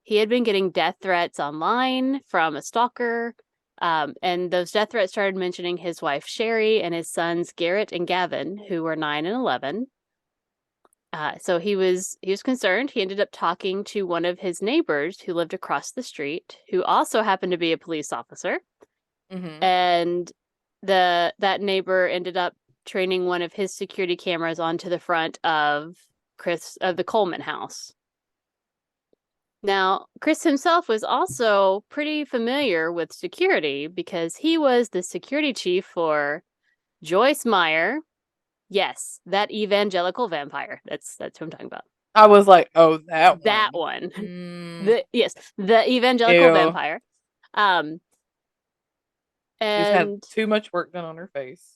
A: He had been getting death threats online from a stalker, and those death threats started mentioning his wife Sherry and his sons Garrett and Gavin, who were 9 and 11. So he was concerned. He ended up talking to one of his neighbors who lived across the street, who also happened to be a police officer.
B: Mm-hmm.
A: And that neighbor ended up training one of his security cameras onto the front of the Coleman house. Now, Chris himself was also pretty familiar with security because he was the security chief for Joyce Meyer. Yes, that evangelical vampire. That's who I'm talking about.
B: I was like, oh, that
A: That
B: one.
A: one.
B: Mm,
A: The evangelical
B: ew.
A: vampire. Um
B: She's had
A: and
B: too much work done on her face.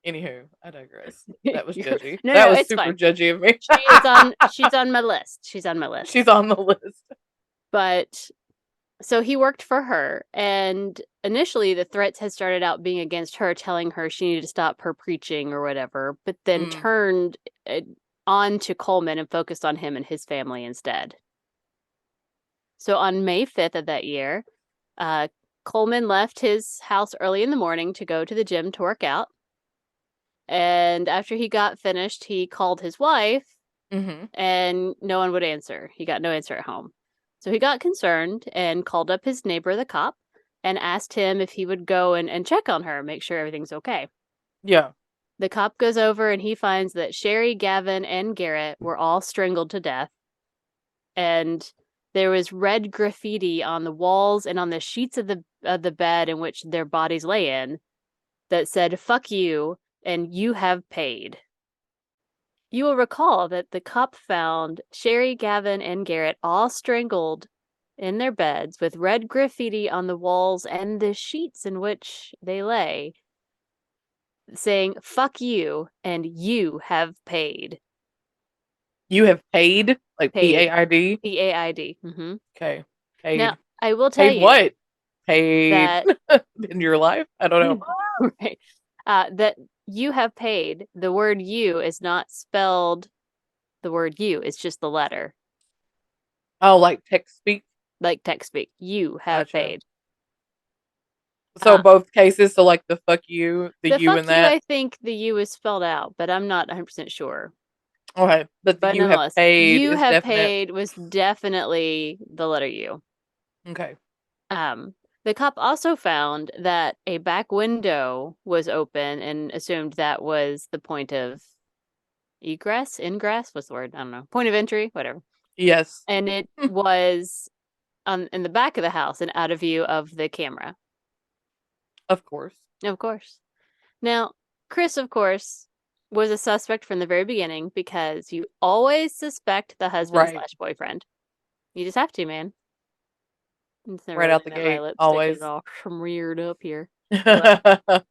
B: Anywho, I digress. That was
A: You're,
B: judgy.
A: no,
B: That was
A: it's
B: super
A: fine.
B: judgy of me.
A: She's on my list. She's on my list.
B: She's on the list.
A: But so he worked for her, and initially the threats had started out being against her, telling her she needed to stop her preaching or whatever, but then
B: Mm.
A: turned on to Coleman and focused on him and his family instead. So on May 5th of that year, Coleman left his house early in the morning to go to the gym to work out. And after he got finished, he called his wife,
B: Mm-hmm.
A: and no one would answer. He got no answer at home. So he got concerned and called up his neighbor, the cop, and asked him if he would go and check on her, make sure everything's okay.
B: Yeah.
A: The cop goes over and he finds that Sherry, Gavin, and Garrett were all strangled to death. And there was red graffiti on the walls and on the sheets of the bed in which their bodies lay in that said, "Fuck you, and you have paid." You will recall that the cop found Sherry, Gavin, and Garrett all strangled in their beds with red graffiti on the walls and the sheets in which they lay, saying, "Fuck you, and you have paid."
B: You have paid? Like
A: Paid.
B: PAID?
A: PAID. Mm-hmm.
B: Okay.
A: Now,
B: Paid.
A: I will tell
B: Paid
A: you
B: what? Paid
A: that,
B: in your life? I don't know.
A: right, that you have paid, the word you is not spelled the word you, it's just the letter,
B: Oh, like text speak?
A: like text speak. You have
B: Gotcha.
A: paid.
B: So
A: Uh,
B: both cases, so like the fuck you, the
A: the
B: you
A: fuck
B: in
A: you,
B: that.
A: I think the you is spelled out, but I'm not 100% sure.
B: Okay. But the
A: But
B: you have
A: nonetheless,
B: paid
A: you
B: is
A: have
B: definite.
A: paid was definitely the letter U.
B: Okay.
A: Um, the cop also found that a back window was open and assumed that was the point of egress, ingress, what's the word? I don't know. Point of entry, whatever.
B: Yes.
A: And it was in the back of the house and out of view of the camera.
B: Of course.
A: Of course. Now, Chris, of course, was a suspect from the very beginning because you always suspect the husband
B: Right.
A: slash boyfriend. You just have to, man. It's never
B: Right
A: really
B: out the
A: meant my
B: gate.
A: lipstick is
B: Always.
A: all smeared up here. But
B: I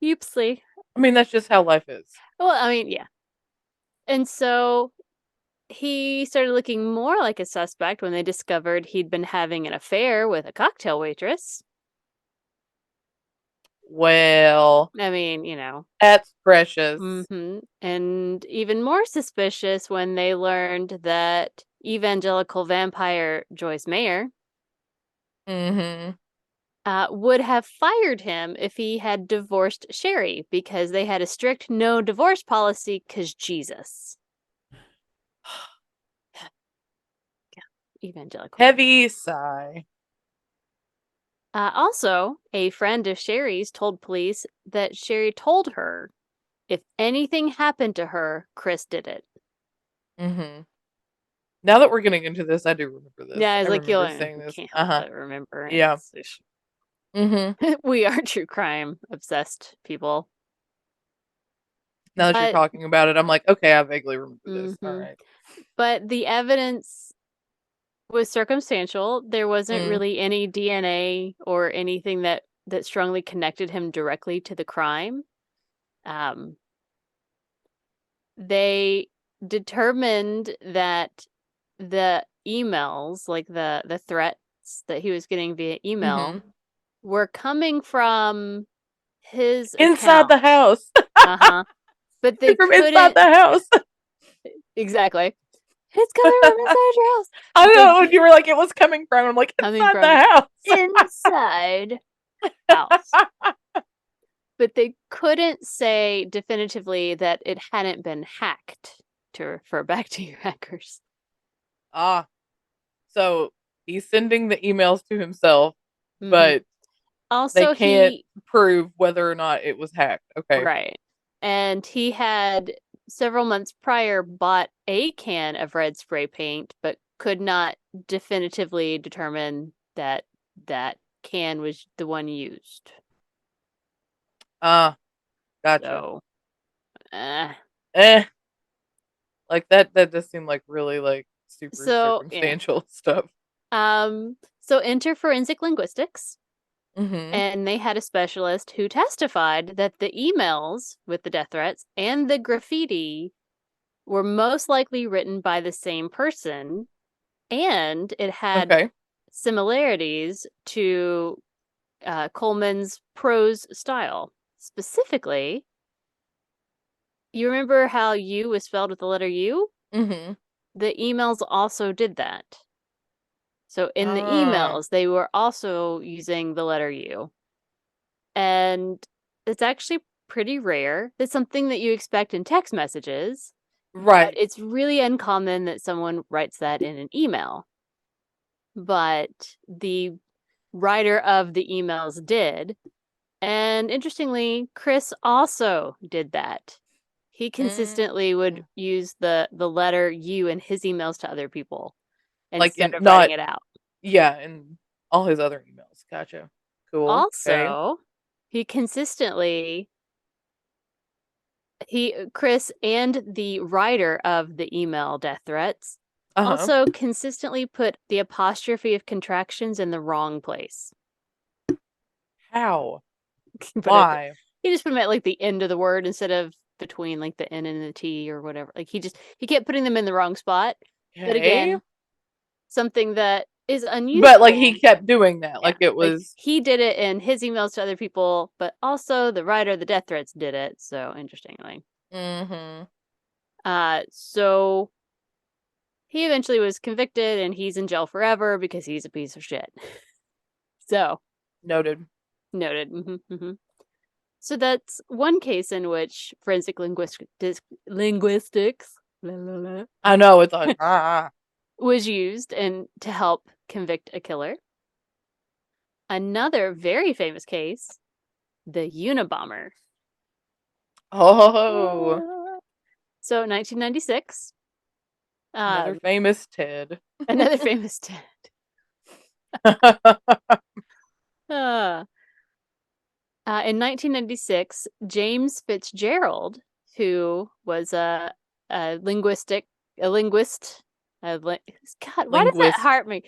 A: oopsie.
B: mean, that's just how life is.
A: Well, I mean, yeah. And so he started looking more like a suspect when they discovered he'd been having an affair with a cocktail waitress.
B: Well,
A: I mean, you know.
B: that's precious.
A: And even more suspicious when they learned that evangelical vampire Joyce Mayer
B: Mm-hmm.
A: would have fired him if he had divorced Sherry because they had a strict no divorce policy because Jesus. Evangelical vampire.
B: Heavy sigh.
A: Also, a friend of Sherry's told police that Sherry told her if anything happened to her, Chris did it.
B: Mm-hmm. Now that we're getting into this, I do remember this.
A: Yeah, I was
B: I
A: like,
B: remember seeing
A: you
B: this.
A: can't help
B: Uh-huh.
A: but remember.
B: Yeah. Mm-hmm.
A: We are true crime obsessed people.
B: Now that you're
A: But
B: talking about it, I'm like, okay, I vaguely remember this. All
A: hmm
B: right.
A: but the evidence was circumstantial. There wasn't
B: Mm.
A: really any DNA or anything that strongly connected him directly to the crime. Um, they determined that the emails, like the threats that he was getting via email,
B: Mhm.
A: were coming from his
B: Inside
A: account.
B: the house.
A: Uh-huh. But they
B: From inside
A: couldn't
B: the house.
A: exactly. It's coming from inside your house.
B: I
A: But
B: don't
A: they
B: know when you were like, "It was coming from," I'm like,
A: coming
B: "Inside
A: from
B: the
A: inside house.
B: house."
A: But they couldn't say definitively that it hadn't been hacked to refer back to your hackers.
B: Ah, so he's sending the emails to himself,
A: Hmm.
B: but they
A: Also,
B: can't
A: he
B: prove whether or not it was hacked. Okay.
A: right. And he had several months prior bought a can of red spray paint, but could not definitively determine that that can was the one used.
B: Ah, gotcha.
A: So, uh,
B: Eh, like that does seem like really like super
A: yeah.
B: circumstantial stuff.
A: So enter forensic linguistics.
B: Mhm.
A: And they had a specialist who testified that the emails with the death threats and the graffiti were most likely written by the same person, and it had
B: Okay.
A: similarities to Coleman's prose style. Specifically, you remember how U was spelled with the letter U?
B: Mhm.
A: The emails also did that. So in the
B: Ah,
A: emails, they were also using the letter U. And it's actually pretty rare. It's something that you expect in text messages, but
B: right.
A: it's really uncommon that someone writes that in an email. But the writer of the emails did. And interestingly, Chris also did that. He
B: Mm.
A: consistently would use the letter U in his emails to other people
B: Like
A: instead
B: in
A: of writing
B: not
A: it out.
B: yeah, in all his other emails. Gotcha. Cool. Okay.
A: Also, he consistently Chris and the writer of the email death threats
B: Uh-huh.
A: also consistently put the apostrophe of contractions in the wrong place.
B: How?
A: But
B: Why?
A: he just put them at like the end of the word instead of between like the N and the T or whatever. Like he kept putting them in the wrong spot. But
B: Okay.
A: again, something that is
B: But like
A: unusual.
B: he kept doing that.
A: Yeah.
B: Like it
A: Like
B: was
A: he did it in his emails to other people, but also the writer of the death threats did it. So interestingly.
B: mhm.
A: So he eventually was convicted and he's in jail forever because he's a piece of shit. So,
B: Noted.
A: noted. So that's one case in which forensic linguistics la, la, la,
B: I know it's like ah.
A: was used and to help convict a killer. Another very famous case, the Unibomber.
B: Oh,
A: So 1996,
B: another
A: um,
B: famous Ted.
A: another famous death. Uh, in 1996, James Fitzgerald, who was a linguistic, a linguist, God, why does that
B: Linguist.
A: hurt me?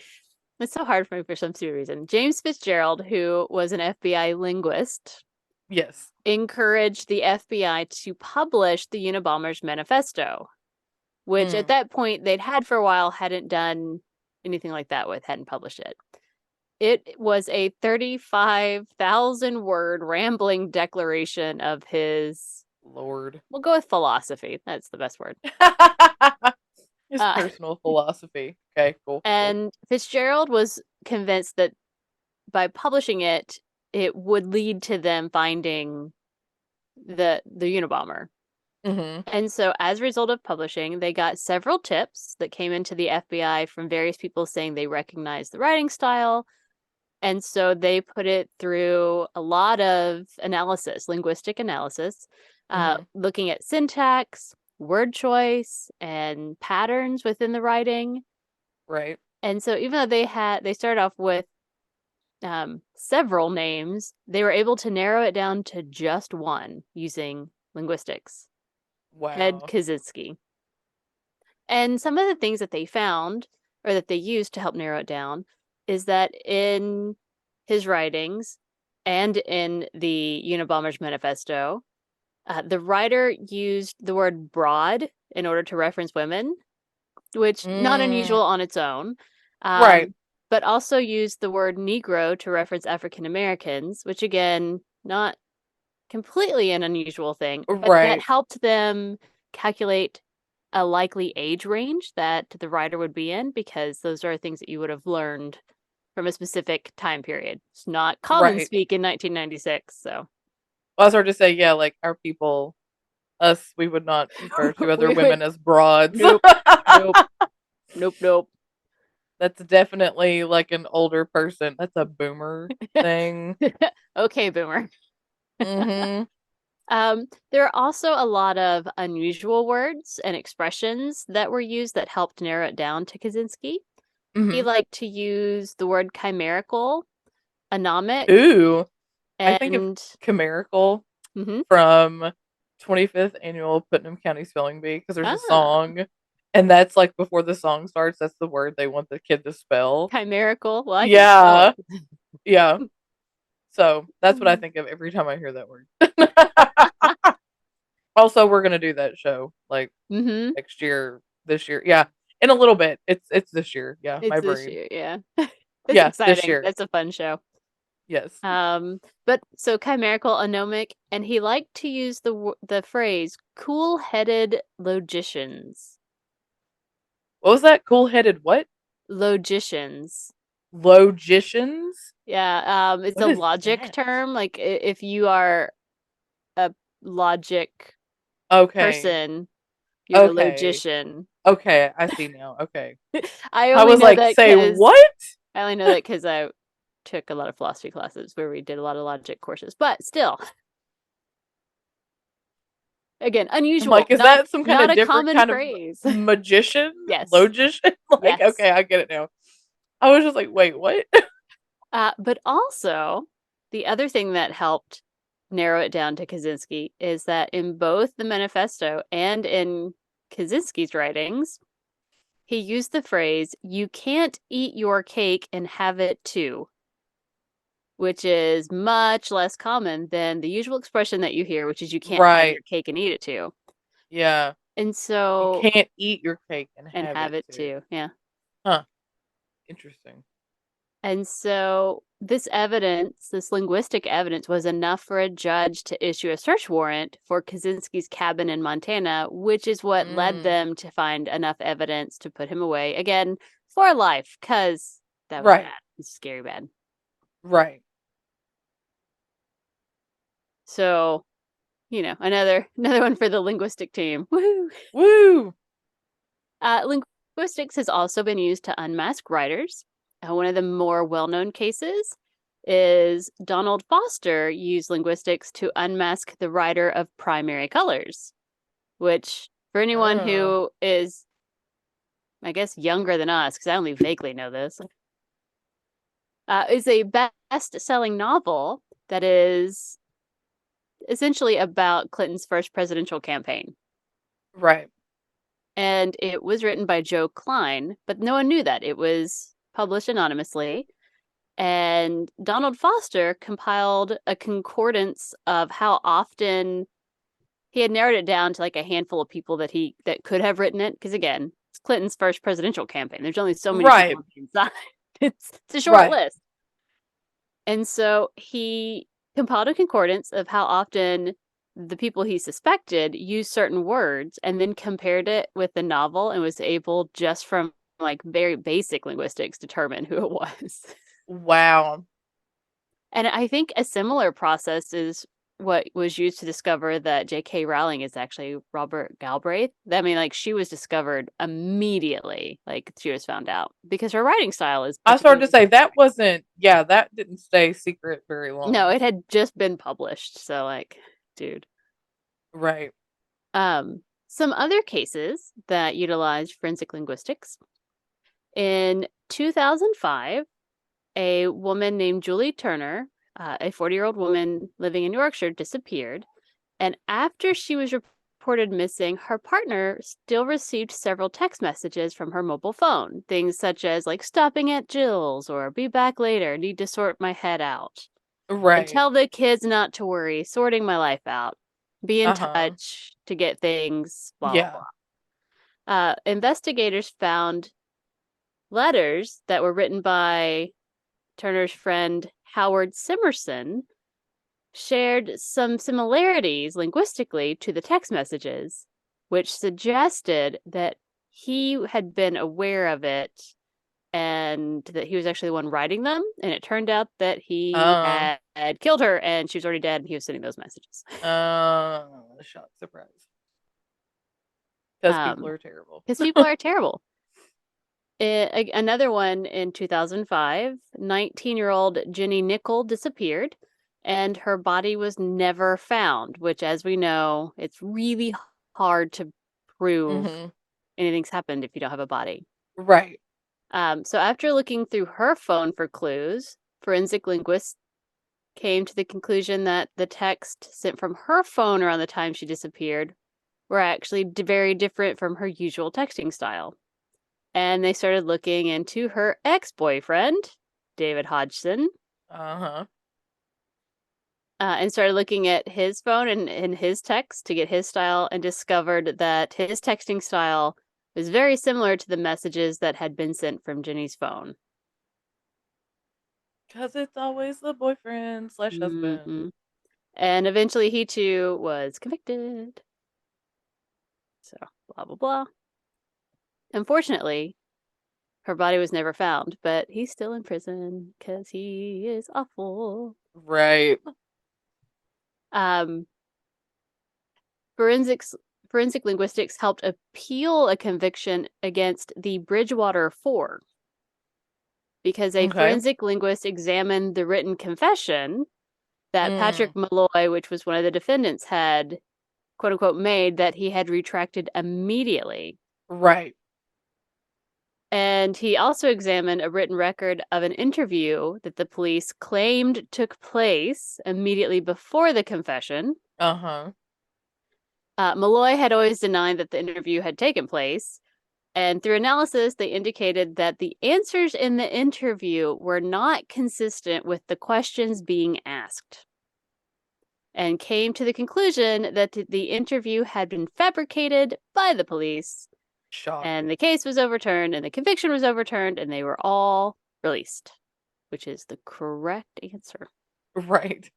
A: It's so hard for me for some stupid reason. James Fitzgerald, who was an FBI linguist,
B: Yes.
A: encouraged the FBI to publish the Unabomber's manifesto, which at
B: Mm.
A: that point they'd had for a while, hadn't done anything like that with, hadn't published it. It was a 35,000 word rambling declaration of his,
B: Lord.
A: we'll go with philosophy. That's the best word.
B: His
A: Uh,
B: personal philosophy. Okay, cool, cool.
A: and Fitzgerald was convinced that by publishing it, it would lead to them finding the Unabomber.
B: Mhm.
A: And so, as a result of publishing, they got several tips that came into the FBI from various people saying they recognized the writing style. And so they put it through a lot of analysis, linguistic analysis,
B: Mhm.
A: looking at syntax, word choice, and patterns within the writing.
B: Right.
A: And so even though they started off with several names, they were able to narrow it down to just one using linguistics. Ted
B: Wow.
A: Kaczynski. And some of the things that they found or that they used to help narrow it down, is that in his writings and in the Unabomber's manifesto, the writer used the word broad in order to reference women, which not
B: Mm,
A: unusual on its own,
B: right,
A: but also used the word Negro to reference African Americans, which again, not completely an unusual thing, but that
B: right,
A: helped them calculate a likely age range that the writer would be in, because those are things that you would have learned from a specific time period. It's not common
B: right.
A: speak in 1996, so
B: Well, I was hard to say, yeah, like our people, us, we would not refer to other
A: we would
B: women as broads.
A: nope, nope, nope, nope.
B: That's definitely like an older person. That's a boomer thing.
A: Okay, boomer.
B: Mhm.
A: There are also a lot of unusual words and expressions that were used that helped narrow it down to Kaczynski. He
B: Mhm.
A: liked to use the word chimerical, anomic,
B: Ooh, I think of
A: and
B: chimerical
A: mhm.
B: from 25th annual Putnam County Spelling Bee because there's a
A: Ah,
B: song, and that's like before the song starts. That's the word they want the kid to spell.
A: chimerical. Well, I can spell
B: Yeah,
A: it.
B: yeah. So that's what I think of every time I hear that word. Also, we're gonna do that show like
A: Mm-hmm.
B: next year, this year. Yeah, in a little bit. It's this year. Yeah,
A: It's
B: my
A: this
B: brain.
A: year, yeah. It's
B: Yeah, this
A: exciting.
B: year.
A: That's a fun show.
B: Yes.
A: But so chimerical, anomic, and he liked to use the phrase "cool-headed logicians."
B: What was that? Cool headed what?
A: Logicians.
B: Logicians?
A: Yeah, it's
B: What
A: a
B: is
A: logic
B: that?
A: term. Like if you are a logic
B: Okay.
A: person, you're a
B: Okay.
A: logician.
B: Okay. I see now. Okay.
A: I
B: I
A: only
B: was
A: know
B: like,
A: that
B: say
A: because
B: what?
A: I took a lot of philosophy classes where we did a lot of logic courses. But still, again,
B: I'm
A: unusual,
B: like, is that some kind
A: not
B: of
A: a
B: different
A: common
B: kind of
A: phrase.
B: magician?
A: Yes,
B: Logician? Like,
A: yes.
B: okay, I get it now. I was just like, wait, what?
A: But also, the other thing that helped narrow it down to Kaczynski is that in both the manifesto and in Kaczynski's writings, he used the phrase, "you can't eat your cake and have it too," which is much less common than the usual expression that you hear, which is you can't have
B: Right.
A: your cake and eat it too.
B: Yeah.
A: And
B: You
A: so,
B: can't eat your cake and
A: and
B: have
A: have
B: it
A: it
B: too.
A: too. Yeah.
B: Huh. Interesting.
A: And so this evidence, this linguistic evidence, was enough for a judge to issue a search warrant for Kaczynski's cabin in Montana, which is what led
B: Mm.
A: them to find enough evidence to put him away again for life, because that was
B: Right.
A: bad. It's scary bad.
B: Right.
A: So, another one for the linguistic team. Woo!
B: Woo!
A: Linguistics has also been used to unmask writers. One of the more well known cases is Donald Foster used linguistics to unmask the writer of Primary Colors, which, for anyone
B: Oh.
A: who is, I guess, younger than us, because I only vaguely know this, is a best selling novel that is essentially about Clinton's first presidential campaign.
B: Right.
A: And it was written by Joe Klein, but no one knew that. It was published anonymously. And Donald Foster compiled a concordance of how often he had narrowed it down to like a handful of people that could have written it. Because again, it's Clinton's first presidential campaign. There's only so many people
B: Right.
A: on the inside. It's a short
B: Right.
A: list. And so he compiled a concordance of how often the people he suspected used certain words and then compared it with the novel and was able, just from like very basic linguistics, determine who it was.
B: Wow.
A: And I think a similar process is what was used to discover that J.K. Rowling is actually Robert Galbraith. I mean, like, she was discovered immediately, like, she was found out because her writing style is
B: I started to
A: particularly
B: say that
A: specific.
B: wasn't, yeah, that didn't stay secret very
A: No,
B: long.
A: it had just been published. So, like, dude.
B: Right.
A: Some other cases that utilized forensic linguistics. In 2005, a woman named Julie Turner, a 40-year-old woman living in Yorkshire, disappeared. And after she was reported missing, her partner still received several text messages from her mobile phone. Things such as, like, stopping at Jill's or be back later, need to sort my head out. And
B: Right.
A: tell the kids not to worry, sorting my life out. Be in
B: Uh-huh.
A: touch to get things, blah, blah,
B: Yeah.
A: blah. Investigators found letters that were written by Turner's friend Howard Simerson shared some similarities linguistically to the text messages, which suggested that he had been aware of it and that he was actually the one writing them. And it turned out that he
B: Um,
A: had killed her and she was already dead and he was sending those messages.
B: Shock, surprise. Because people
A: Um,
B: are terrible.
A: because people are terrible. Another one in 2005, 19-year-old Jenny Nickel disappeared and her body was never found, which, as we know, it's really hard to prove
B: Mhm.
A: anything's happened if you don't have a body.
B: Right.
A: So after looking through her phone for clues, forensic linguists came to the conclusion that the text sent from her phone around the time she disappeared were actually very different from her usual texting style. And they started looking into her ex-boyfriend, David Hodgson,
B: Uh-huh.
A: and started looking at his phone and his text to get his style, and discovered that his texting style was very similar to the messages that had been sent from Jenny's phone.
B: Because it's always the boyfriend slash husband.
A: Mm-hmm. And eventually he too was convicted. So, blah, blah, blah. Unfortunately, her body was never found, but he's still in prison because he is awful.
B: Right.
A: Um, forensic linguistics helped appeal a conviction against the Bridgewater Four because a
B: Okay.
A: forensic linguist examined the written confession that Patrick
B: Mm.
A: Malloy, which was one of the defendants, had quote unquote made, that he had retracted immediately.
B: Right.
A: And he also examined a written record of an interview that the police claimed took place immediately before the confession.
B: Uh-huh.
A: Malloy had always denied that the interview had taken place. And through analysis, they indicated that the answers in the interview were not consistent with the questions being asked, and came to the conclusion that the interview had been fabricated by the police. And
B: Shocking.
A: the case was overturned, and the conviction was overturned, and they were all released, which is the correct answer.
B: Right.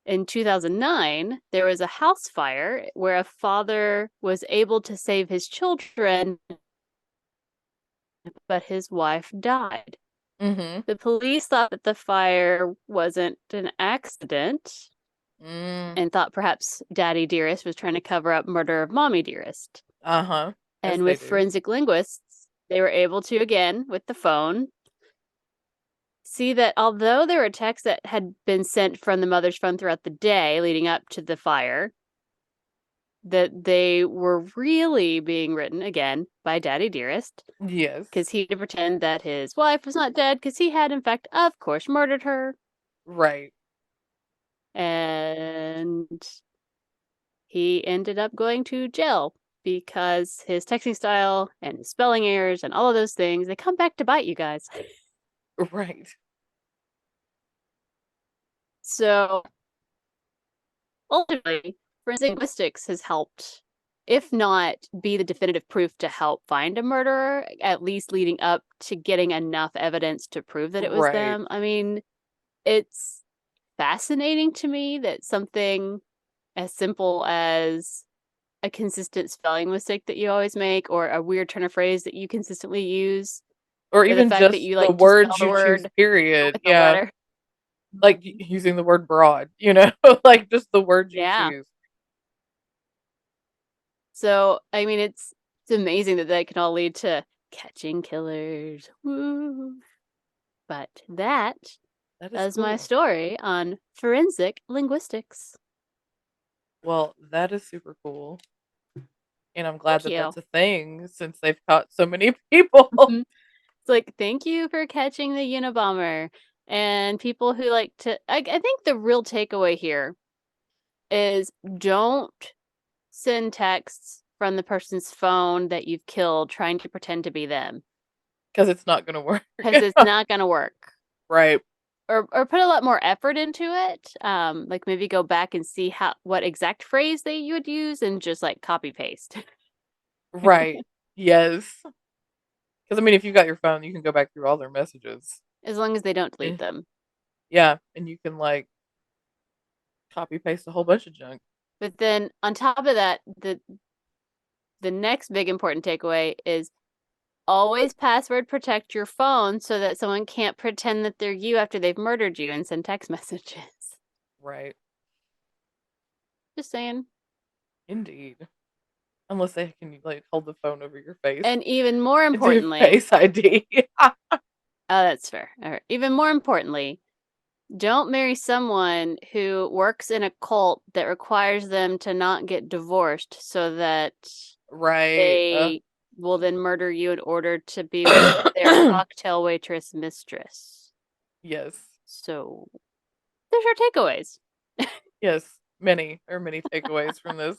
A: In 2009, there was a house fire where a father was able to save his children, but his wife died.
B: Mhm.
A: The police thought that the fire wasn't an accident
B: Mm.
A: and thought perhaps Daddy Dearest was trying to cover up murder of Mommy Dearest.
B: Uh-huh. As
A: And
B: they
A: with
B: do.
A: forensic linguists, they were able to, again, with the phone, see that although there were texts that had been sent from the mother's phone throughout the day leading up to the fire, that they were really being written, again, by Daddy Dearest,
B: Yes.
A: because he had pretend that his wife was not dead, because he had, in fact, of course, murdered her.
B: Right.
A: And he ended up going to jail because his texting style and his spelling errors and all of those things, they come back to bite you guys.
B: Right.
A: So ultimately, forensic linguistics has helped, if not be the definitive proof to help find a murderer, at least leading up to getting enough evidence to prove that it was
B: Right.
A: them. I mean, it's fascinating to me that something as simple as a consistent spelling mistake that you always make, or a weird turn of phrase that you consistently use,
B: Or
A: or the
B: even
A: fact that
B: just
A: you
B: the
A: like to spell
B: words
A: the
B: you choose,
A: word
B: period.
A: with a
B: Yeah.
A: letter.
B: Like using the word broad, you know? Like just the words you
A: Yeah.
B: choose.
A: So, I mean, it's amazing that that can all lead to catching killers. Woo. But that
B: That is
A: is my
B: cool.
A: story on forensic linguistics.
B: Well, that is super cool. And I'm glad
A: Thank
B: that
A: you.
B: that's a thing since they've caught so many people.
A: It's like, thank you for catching the Unibomber. And people who like to, I think the real takeaway here is don't send texts from the person's phone that you've killed trying to pretend to be them.
B: Because it's not going to work.
A: Because it's not going to work.
B: Right.
A: Or put a lot more effort into it. Like maybe go back and see what exact phrase you would use and just like copy paste.
B: Right. Yes. Because, I mean, if you got your phone, you can go back through all their messages.
A: As long as they don't delete
B: Eh,
A: them.
B: Yeah. And you can, like, copy paste a whole bunch of junk.
A: But then on top of that, the next big important takeaway is always password protect your phone so that someone can't pretend that they're you after they've murdered you and send text messages.
B: Right.
A: Just saying.
B: Indeed. Unless they can, like, hold the phone over your face
A: And even more
B: and do
A: importantly,
B: Face ID.
A: oh, that's fair. All right. Even more importantly, don't marry someone who works in a cult that requires them to not get divorced so that
B: Right.
A: they will then murder you in order to be with their cocktail waitress mistress.
B: Yes.
A: So, there's our takeaways.
B: Yes. There are many takeaways from this.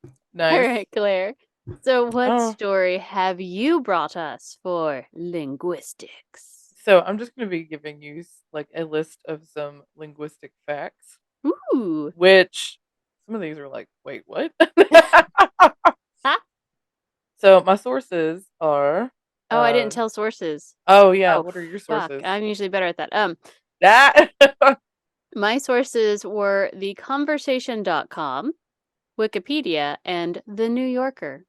A: All
B: Nice.
A: right, Claire. So, what
B: Oh,
A: story have you brought us for linguistics?
B: so I'm just going to be giving you like a list of some linguistic facts,
A: Ooh.
B: which some of these are like, wait, what?
A: Ah.
B: So my sources are,
A: Oh, I didn't
B: uh,
A: tell sources.
B: oh yeah,
A: Oh,
B: what are your
A: fuck.
B: sources?
A: I'm usually better at that.
B: That.
A: My sources were theconversation.com, Wikipedia, and The New Yorker.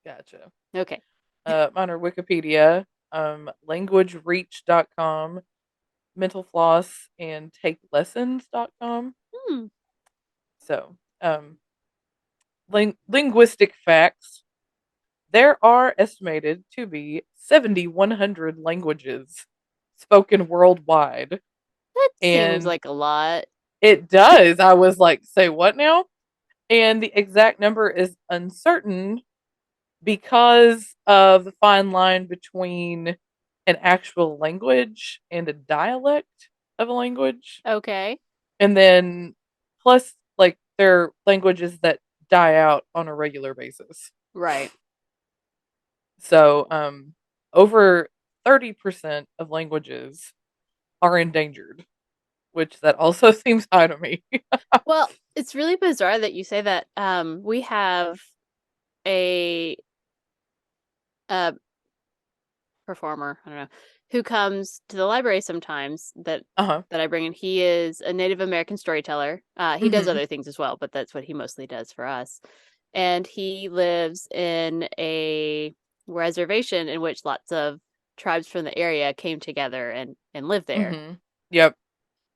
B: Gotcha.
A: Okay.
B: Mine are Wikipedia, languagereach.com, mental floss, and takelessons.com.
A: Hmm.
B: So, linguistic facts. There are estimated to be 7,100 languages spoken worldwide.
A: That seems
B: And
A: like a lot.
B: it does. I was like, say what now? And the exact number is uncertain because of the fine line between an actual language and a dialect of a language.
A: Okay.
B: And then plus like there are languages that die out on a regular basis.
A: Right.
B: So over 30% of languages are endangered, which that also seems high to me.
A: Well, it's really bizarre that you say that. We have a uh performer, I don't know, who comes to the library sometimes
B: Uh-huh.
A: that I bring in. He is a Native American storyteller. He does
B: Mhm.
A: other things as well, but that's what he mostly does for us. And he lives in a reservation in which lots of tribes from the area came together and lived there.
B: Mhm. Yep.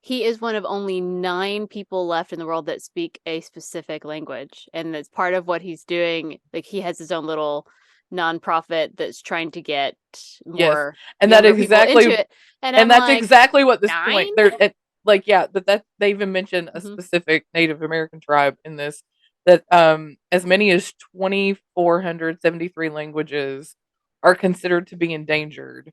A: He is one of only 9 people left in the world that speak a specific language, and that's part of what he's doing. Like, he has his own little nonprofit that's trying to get
B: Yes.
A: more
B: And that
A: younger people into
B: exactly
A: it, and
B: and
A: I'm
B: that's
A: like,
B: exactly what this
A: 9?
B: point they're like yeah, that they even mention a
A: Mhm.
B: specific Native American tribe in this that as many as 2,473 languages are considered to be endangered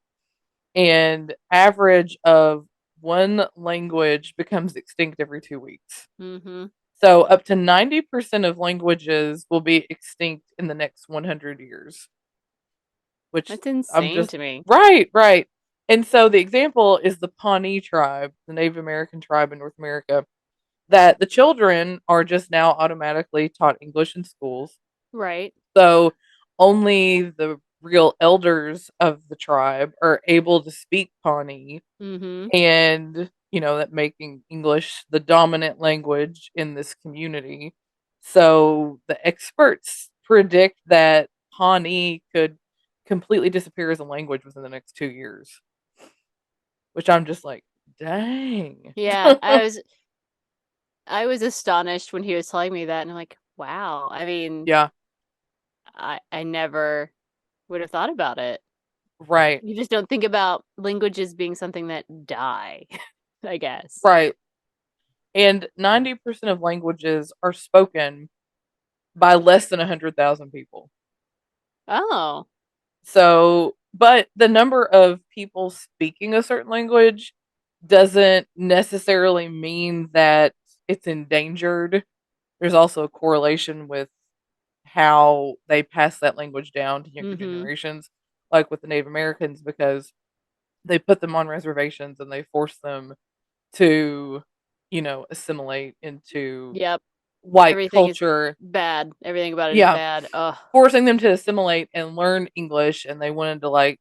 B: and average of one language becomes extinct every 2 weeks.
A: Mhm.
B: So up to 90% of languages will be extinct in the next 100 years, which
A: That's
B: I'm
A: insane
B: just
A: to me.
B: right, right. And so the example is the Pawnee tribe, the Native American tribe in North America, that the children are just now automatically taught English in schools.
A: Right.
B: So only the real elders of the tribe are able to speak Pawnee
A: Mhm.
B: and that making English the dominant language in this community. So the experts predict that Pawnee could completely disappear as a language within the next 2 years, which I'm just like, dang.
A: Yeah, I was astonished when he was telling me that, and I'm like, "Wow." I mean,
B: Yeah,
A: I never would have thought about it.
B: right,
A: You just don't think about languages being something that die, I guess.
B: right. And 90% of languages are spoken by less than 100,000 people.
A: Oh.
B: So, but the number of people speaking a certain language doesn't necessarily mean that it's endangered. There's also a correlation with how they pass that language down to younger
A: Mhm.
B: generations, like with the Native Americans, because they put them on reservations and they force them to, assimilate into
A: Yep.
B: white
A: Everything is
B: culture.
A: bad. Everything about it is
B: Yeah,
A: bad. Ugh.
B: forcing them to assimilate and learn English, and they wanted to like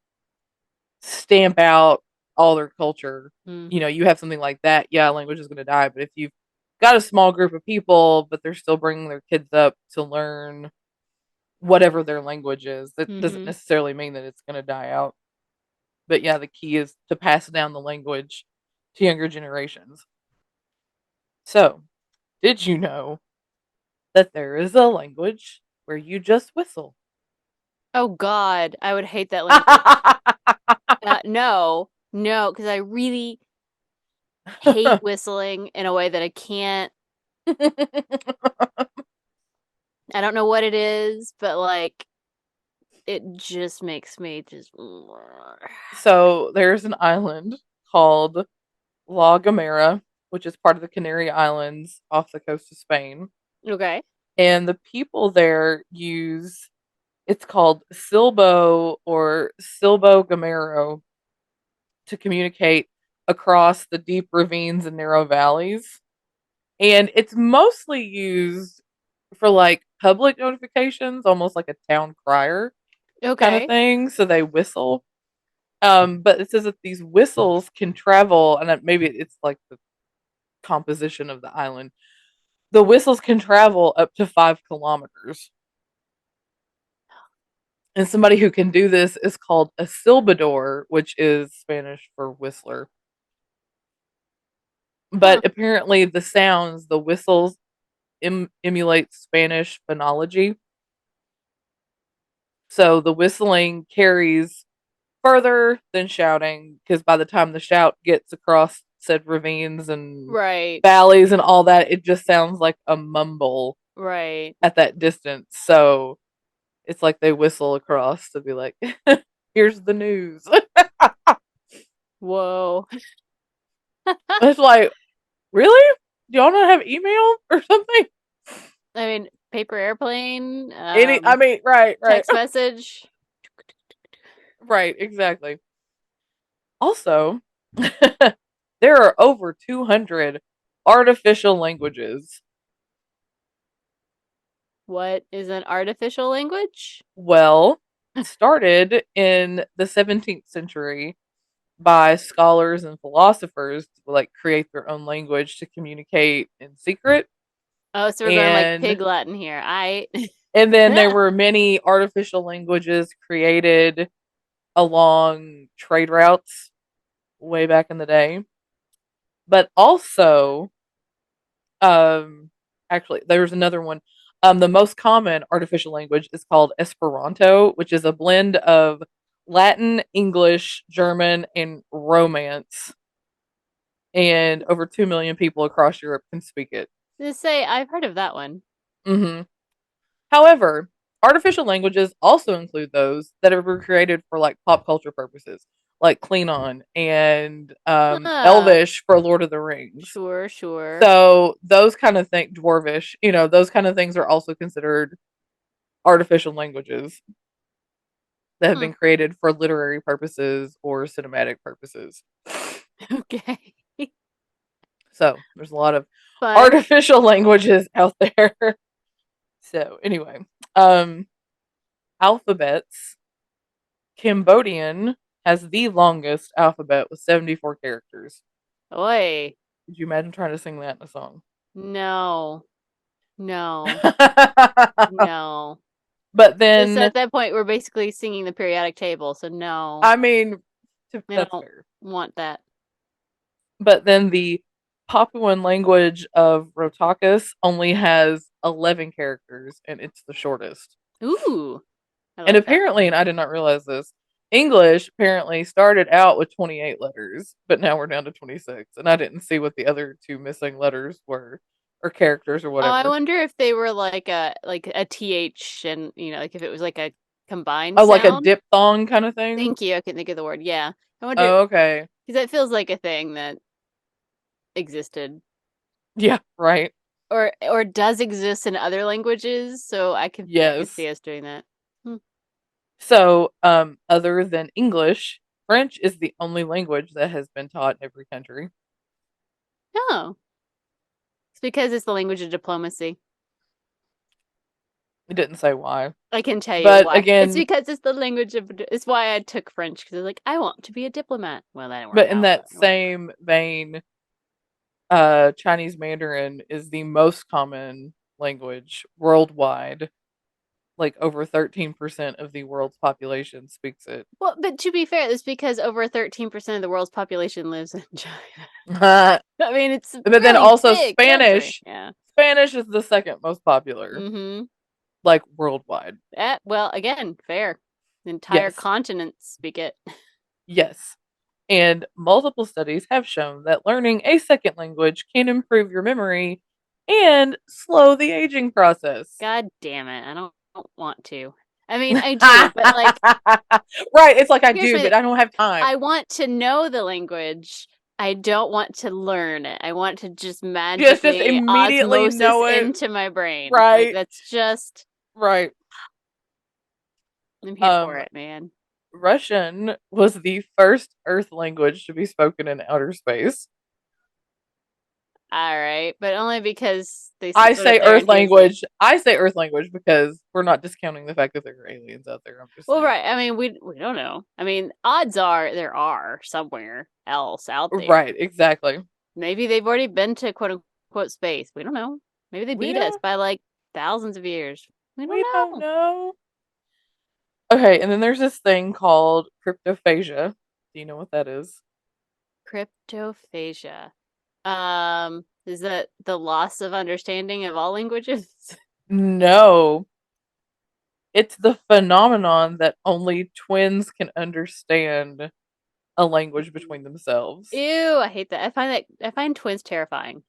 B: stamp out all their culture.
A: Mm.
B: You have something like that, yeah, language is going to die. But if you've got a small group of people, but they're still bringing their kids up to learn whatever their language is, that doesn't
A: Mhm.
B: necessarily mean that it's going to die out. But yeah, the key is to pass down the language to younger generations. So, did you know that there is a language where you just whistle?
A: Oh god, I would hate that language. No. No, because I really hate whistling in a way that I can't. I don't know what it is, but, like, it just makes me just
B: So, there's an island called La Gomera, which is part of the Canary Islands off the coast of Spain.
A: Okay.
B: And the people there use, it's called Silbo or Silbo Gomero, to communicate across the deep ravines and narrow valleys. And it's mostly used for like public notifications, almost like a town crier kind of
A: Okay.
B: thing. So they whistle. But it says that these whistles can travel, and maybe it's like the composition of the island. The whistles can travel up to 5 kilometers. And somebody who can do this is called a silbador, which is Spanish for whistler. But
A: Huh.
B: apparently, the whistles emulate Spanish phonology. So the whistling carries further than shouting, because by the time the shout gets across said ravines and
A: Right.
B: valleys and all that, it just sounds like a mumble
A: Right.
B: at that distance. So it's like they whistle across to be like, here's the news.
A: Whoa.
B: It's like, really? Do y'all not have email or something?
A: I mean, paper airplane,
B: I mean, right,
A: text message.
B: right, exactly. Also, there are over 200 artificial languages.
A: What is an artificial language?
B: Well, started in the 17th century by scholars and philosophers to like create their own language to communicate in secret.
A: Oh, so we're going like
B: And
A: pig Latin here.
B: and then there were many artificial languages created along trade routes way back in the day. But also, um actually there's another one. The most common artificial language is called Esperanto, which is a blend of Latin, English, German, and Romance, and over 2 million people across Europe can speak it.
A: Just say I've heard of that one.
B: Hmm. However, artificial languages also include those that were created for like pop culture purposes, like Klingon and
A: Huh.
B: Elvish for Lord of the Rings.
A: Sure, sure.
B: So those kind of things, Dwarvish, those kind of things are also considered artificial languages that have
A: Hmm.
B: been created for literary purposes or cinematic purposes.
A: Okay.
B: So there's a lot of
A: Fun.
B: artificial languages out there. So anyway, um, alphabets. Cambodian has the longest alphabet with 74 characters.
A: Oi.
B: Could you imagine trying to sing that in a song?
A: No. No.
B: But
A: No. Just
B: then,
A: at that point, we're basically singing the periodic table, so no.
B: I mean,
A: I
B: that's
A: don't
B: fair.
A: want that.
B: But then the Papuan language of Rotakis only has 11 characters, and it's the shortest.
A: Ooh. I
B: And
A: like that.
B: apparently, and I did not realize this, English apparently started out with 28 letters, but now we're down to 26. And I didn't see what the other two missing letters were, or characters, or
A: Oh, I
B: whatever.
A: wonder if they were like a th and like if it was like a combined
B: Oh, like a
A: sound.
B: diphthong kind of thing?
A: Thank you. I couldn't think of the word. Yeah. I wonder
B: Oh, okay.
A: because that feels like a thing that existed.
B: Yeah, right.
A: or does exist in other languages. So I could
B: Yes.
A: see us doing that. Hmm.
B: So, other than English, French is the only language that has been taught in every country.
A: Oh, it's because it's the language of diplomacy.
B: It didn't say why.
A: I can tell you
B: But
A: why. It's
B: again,
A: because it's the language of. It's why I took French because I was like, I want to be a diplomat. Well, that didn't work
B: but in
A: out, but
B: that
A: whatever.
B: same vein, Chinese Mandarin is the most common language worldwide. Like over 13% of the world's population speaks it.
A: Well, but to be fair, it's because over 13% of the world's population lives in China.
B: But
A: I mean, it's a
B: then
A: really
B: also
A: big country.
B: Spanish.
A: Yeah.
B: Spanish is the second most popular,
A: Mm-hmm.
B: like worldwide.
A: Well, again, fair. The entire
B: Yes.
A: continents speak it.
B: Yes. And multiple studies have shown that learning a second language can improve your memory and slow the aging process.
A: God damn it. I don't want to. I mean, I do, but like,
B: Right. It's like I
A: here's
B: do,
A: my
B: but
A: thing.
B: I don't have time.
A: I want to know the language. I don't want to learn it. I want to just
B: Just
A: magically
B: immediately
A: osmosis
B: know it.
A: into my brain. Like,
B: Right.
A: that's just,
B: Right.
A: I'm here for
B: Um,
A: it, man.
B: Russian was the first Earth language to be spoken in outer space.
A: All right, but only because they
B: I
A: went up
B: say
A: there
B: Earth
A: and here's the.
B: language. I say Earth language because we're not discounting the fact that there are aliens out there. I'm just
A: Well,
B: saying.
A: right. I mean, we don't know. I mean, odds are there are somewhere else out there.
B: Right, exactly.
A: Maybe they've already been to quote unquote space. We don't know. Maybe they
B: We
A: beat us
B: don't
A: by like thousands of years. We don't
B: we don't
A: know.
B: know. Okay, and then there's this thing called cryptophagia. Do you know what that is?
A: Cryptophagia. Is that the loss of understanding of all languages?
B: No. It's the phenomenon that only twins can understand a language between themselves.
A: Ew, I hate that. I find twins terrifying.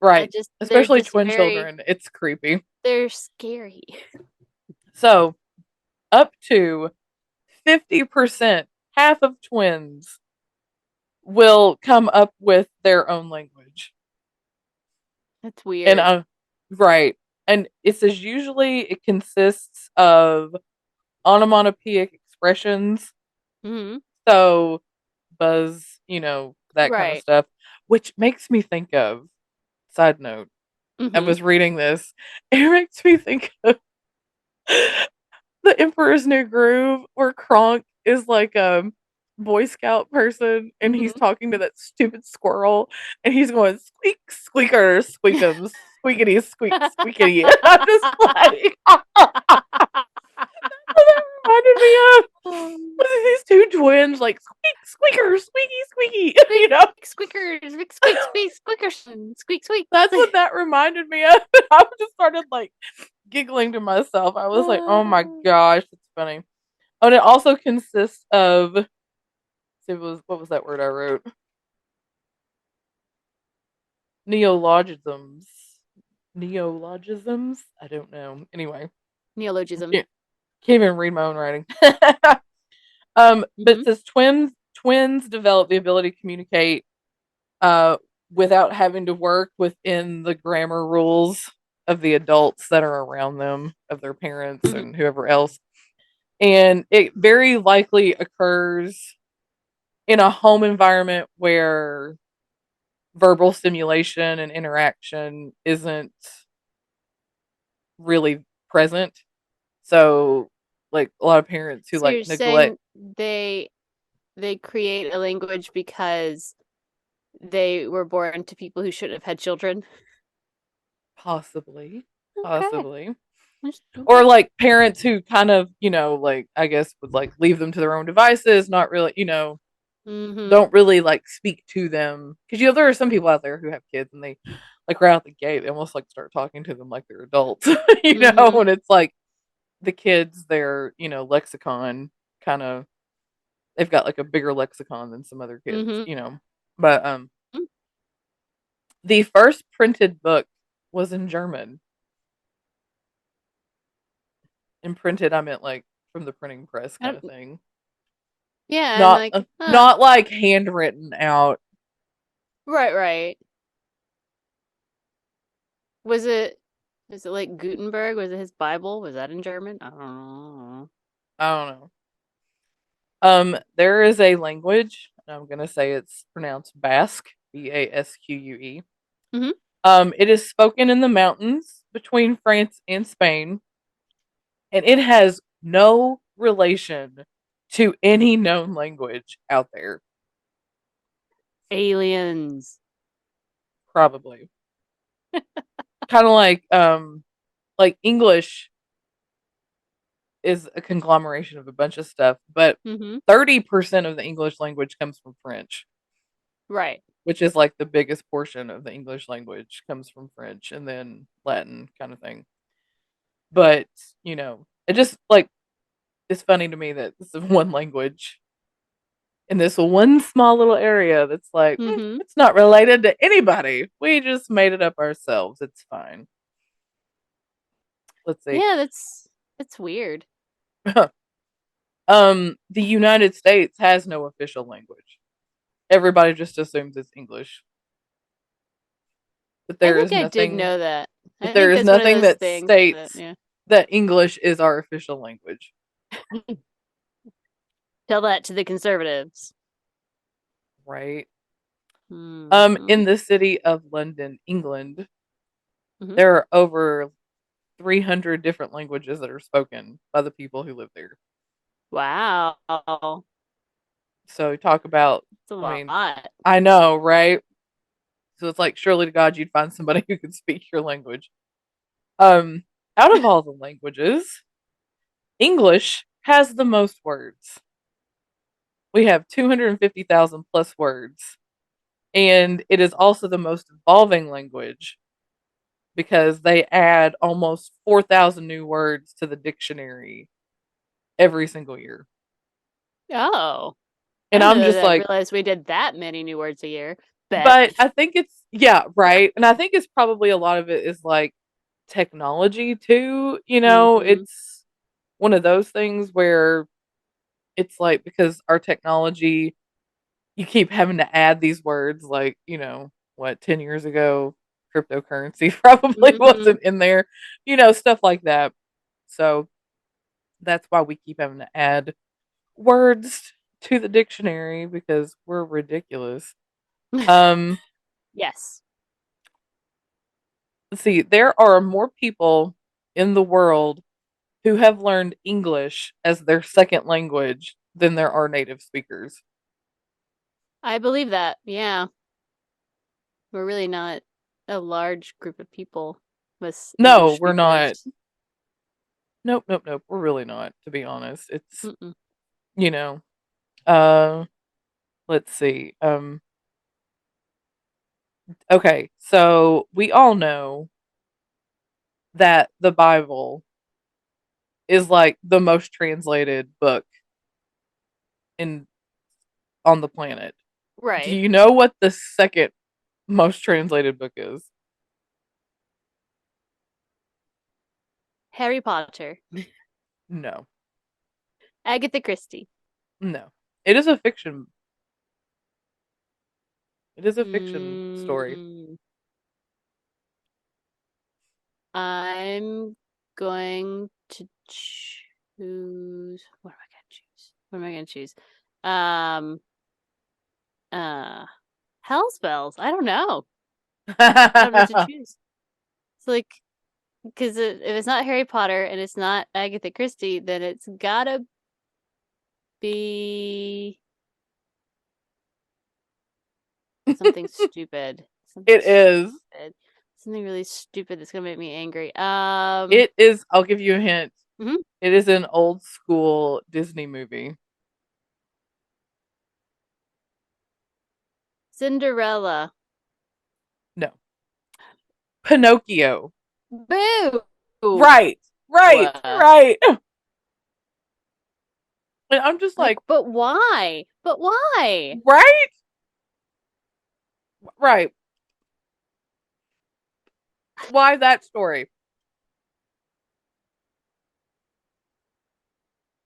B: Right.
A: They're
B: Especially
A: just
B: twin
A: very
B: children. It's creepy.
A: they're scary.
B: So, up to 50%, half of twins will come up with their own language.
A: That's
B: And
A: weird.
B: right. And it says usually it consists of onomatopoeic expressions.
A: Hmm.
B: So buzz, that kind of
A: Right.
B: stuff, which makes me think of, side note, I
A: Hmm.
B: was reading this. It makes me think of The Emperor's New Groove, where Kronk is like a Boy Scout person and he's
A: Hmm.
B: talking to that stupid squirrel and he's going squeak, squeaker, squeakums, squeakity, squeak, squeakity. I'm just like, that reminded me of what are these two twins like squeak, squeaker, squeaky, squeaky,
A: Big squeakers, big squeak, squeak, squeakers, squeak, squeak.
B: That's what that reminded me of. I just started like giggling to myself. I was like, oh my gosh, that's funny. Oh, and it also consists of, it was, what was that word I wrote? Neologisms. Neologisms? I don't know. Anyway,
A: Neologism.
B: can't, can't even read my own writing. But
A: Hmm.
B: it says twins develop the ability to communicate uh without having to work within the grammar rules of the adults that are around them, of their parents
A: Hmm.
B: and whoever else. And it very likely occurs in a home environment where verbal stimulation and interaction isn't really present. So, like a lot of parents who
A: So
B: like
A: you're
B: neglect,
A: saying they create a language because they were born to people who shouldn't have had children?
B: possibly,
A: Okay.
B: possibly,
A: Okay.
B: or like parents who kind of, like I guess would like leave them to their own devices, not really,
A: Hmm.
B: don't really like speak to them because there are some people out there who have kids and they like right out the gate they almost like start talking to them like they're adults,
A: Hmm.
B: and it's like the kids, their lexicon kind of, they've got like a bigger lexicon than some other kids,
A: Hmm.
B: but the first printed book was in German. And printed, I meant like from the printing press kind of thing,
A: Yeah, I'm
B: not
A: like, huh.
B: not like handwritten out.
A: Right, right. Was it is it like Gutenberg? Was it his Bible? Was that in German? I don't know.
B: I don't know. There is a language, and I'm gonna say it's pronounced Basque, Basque.
A: Mhm.
B: It is spoken in the mountains between France and Spain, and it has no relation to any known language out there.
A: Aliens.
B: Probably. Kind of like English is a conglomeration of a bunch of stuff, but
A: Mhm.
B: 30% of the English language comes from French,
A: Right.
B: which is like the biggest portion of the English language comes from French and then Latin kind of thing. But, it just like it's funny to me that this is one language in this one small little area that's like,
A: Mhm.
B: it's not related to anybody. We just made it up ourselves. It's fine. Let's see.
A: Yeah, that's weird.
B: The United States has no official language. Everybody just assumes it's English. But
A: I
B: there
A: think
B: is
A: I did
B: nothing
A: know that.
B: but
A: I
B: there
A: think
B: is
A: that's one of
B: nothing
A: those
B: that
A: things that,
B: states
A: yeah.
B: that English is our official language.
A: Tell that to the conservatives.
B: Right?
A: Mhm.
B: In the city of London, England,
A: Mhm.
B: there are over 300 different languages that are spoken by the people who live there.
A: Wow.
B: So talk about,
A: It's a
B: I mean,
A: lot.
B: I know, right? So it's like surely to God you'd find somebody who could speak your language. Um, Out of all the languages, English has the most words. We have 250,000 plus words, and it is also the most evolving language because they add almost 4,000 new words to the dictionary every single year.
A: Oh. I
B: And
A: don't
B: I'm
A: know
B: just
A: that I
B: like,
A: realized we did that many new words a year. Bet.
B: but I think it's, yeah, right. And I think it's probably a lot of it is like technology too.
A: Mhm.
B: It's one of those things where it's like because our technology, you keep having to add these words like, what, 10 years ago, cryptocurrency probably
A: Mhm.
B: wasn't in there, stuff like that. So that's why we keep having to add words to the dictionary because we're ridiculous. Um,
A: Yes.
B: let's see, there are more people in the world who have learned English as their second language than there are native speakers.
A: I believe that. Yeah. We're really not a large group of people with
B: No,
A: English
B: we're not.
A: speakers.
B: Nope, nope, nope. We're really not, to be honest. It's,
A: Mm-mm.
B: you know, uh, let's see. Okay, so we all know that the Bible is like the most translated book in on the planet. Do
A: Right.
B: you know what the second most translated book is?
A: Harry Potter.
B: No.
A: Agatha Christie.
B: No. It is a fiction. It is a fiction story.
A: Mm, I'm going to choose. What am I going to choose? What am I going to choose? Um, uh, Hell's Bells. I don't know. I don't know what to choose. It's like, because if it's not Harry Potter and it's not Agatha Christie, then it's gotta be something stupid. Something
B: It is.
A: stupid. Something really stupid that's gonna make me angry.
B: It is. I'll give you a hint.
A: Mhm.
B: It is an old school Disney movie.
A: Cinderella.
B: No. Pinocchio.
A: Boo!
B: Right. Right. Right. And I'm just
A: Like,
B: like,
A: but why? But why?
B: right? Right. Why that story?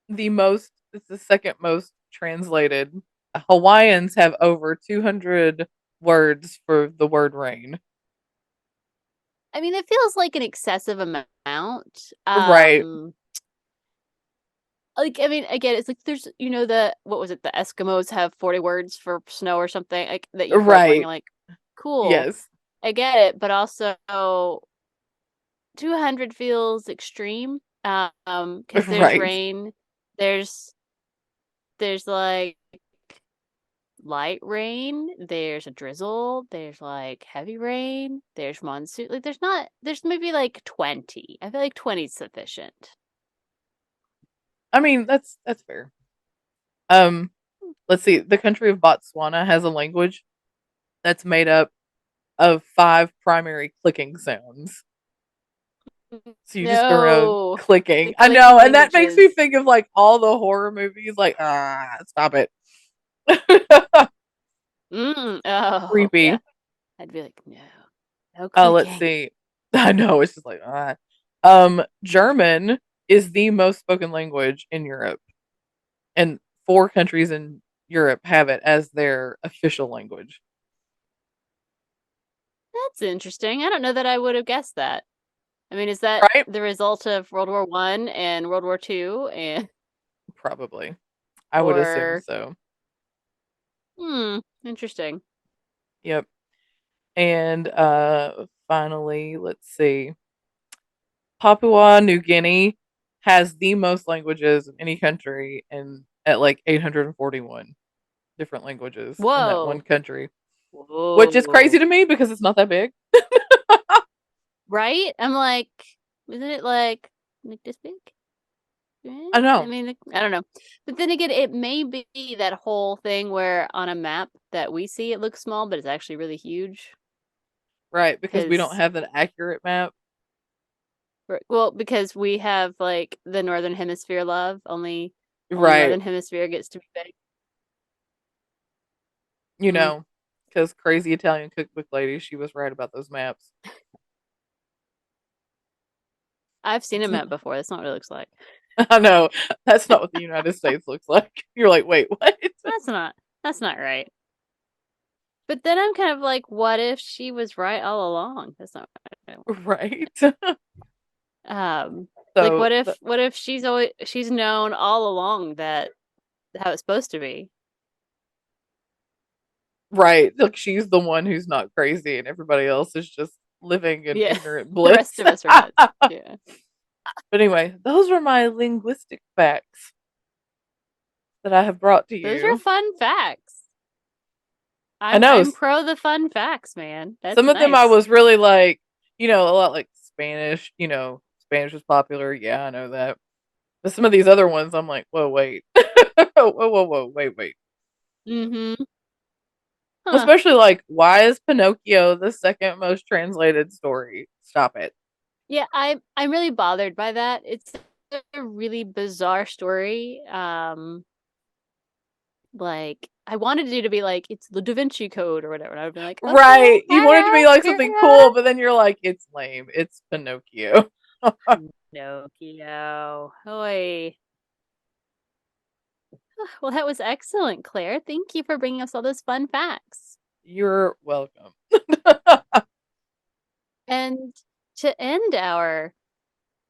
B: It's the second most translated. Hawaiians have over 200 words for the word rain.
A: I mean, it feels like an excessive amount.
B: Right.
A: Like, I mean, again, it's like there's, the what was it? The Eskimos have 40 words for snow or something like that you've read where you're
B: Right.
A: like, cool,
B: Yes.
A: I get it, but also 200 feels extreme. Because there's
B: Right.
A: rain, there's like light rain, there's a drizzle, there's like heavy rain, there's monsoon. Like there's maybe like 20. I feel like 20 is sufficient.
B: I mean, that's fair. Um, let's see. The country of Botswana has a language that's made up of 5 primary clicking sounds. So you just go around
A: No, the
B: clicking. I know,
A: clicking
B: and that makes me
A: languages.
B: think of like all the horror movies. Like, stop it.
A: Oh, yeah.
B: Creepy.
A: I'd be like, no, no
B: Let's
A: clicking.
B: see. I know it's just like German is the most spoken language in Europe, and 4 countries in Europe have it as their official language.
A: That's interesting. I don't know that I would have guessed that. I mean, is that
B: Right?
A: the result of World War One and World War Two, and
B: Probably. I would assume
A: or
B: so.
A: interesting.
B: Yep. And finally, let's see. Papua New Guinea has the most languages of any country and at like 841 different languages in that one
A: Whoa,
B: country, which is crazy
A: whoa,
B: to me because it's not that big.
A: right? I'm like, isn't it like this big?
B: I
A: I
B: know.
A: mean, I don't know. But then again, it may be that whole thing where on a map that we see it looks small, but it's actually really huge.
B: Right, because we don't
A: Because,
B: have an accurate map.
A: well, because we have like the Northern Hemisphere love. Only
B: Right.
A: Northern Hemisphere gets to be big.
B: You
A: Mm.
B: know, because crazy Italian cookbook lady, she was right about those maps.
A: I've seen a map before. That's not what it looks like.
B: I know. That's not what the United States looks like. You're like, wait, what?
A: That's not. That's not right. But then I'm kind of like, what if she was right all along? That's not what I want.
B: Right.
A: Like
B: So,
A: what if she's known all along that how it's supposed to be?
B: right. Like she's the one who's not crazy and everybody else is just living in
A: Yeah.
B: ignorant
A: The
B: bliss.
A: rest of us are nuts. Yeah.
B: But anyway, those were my linguistic facts that I have brought to
A: Those are
B: you.
A: fun facts.
B: I know
A: I'm pro the fun facts, man.
B: some
A: That's
B: of them I
A: nice.
B: was really like, a lot like Spanish, Spanish was popular. Yeah, I know that. But some of these other ones, I'm like, whoa, wait. Whoa, wait.
A: Mm-hmm. Huh.
B: Especially like, why is Pinocchio the second most translated story? Stop it.
A: Yeah, I'm really bothered by that. It's a really bizarre story. Like I wanted you to be like it's the Da Vinci Code or whatever. And I would be like, okay,
B: Right. You want it to be like something cool, but then you're like, it's lame. It's Pinocchio.
A: Pinocchio. Oi. Well, that was excellent, Claire. Thank you for bringing us all those fun facts.
B: You're welcome.
A: And to end our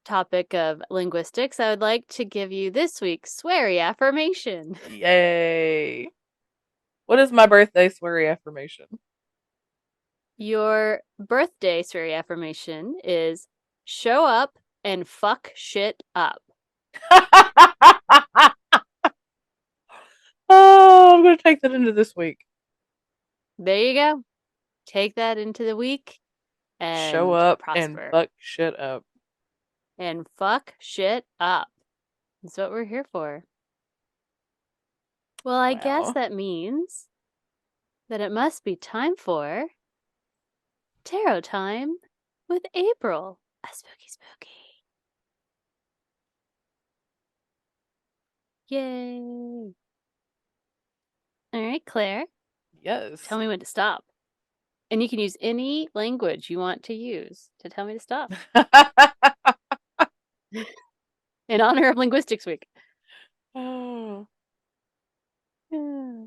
A: topic of linguistics, I would like to give you this week's sweary affirmation.
B: Yay. What is my birthday sweary affirmation?
A: Your birthday sweary affirmation is show up and fuck shit up.
B: Oh, I'm going to take that into this week.
A: There you go. Take that into the week
B: Show
A: and
B: up and
A: prosper.
B: fuck shit up.
A: And fuck shit up. That's what we're here for. Well, I guess
B: Wow.
A: that means that it must be time for tarot time with April. A spooky spooky. Yay. All right, Claire,
B: Yes.
A: tell me when to stop. And you can use any language you want to use to tell me to stop. In honor of Linguistics Week.
B: Oh.
A: I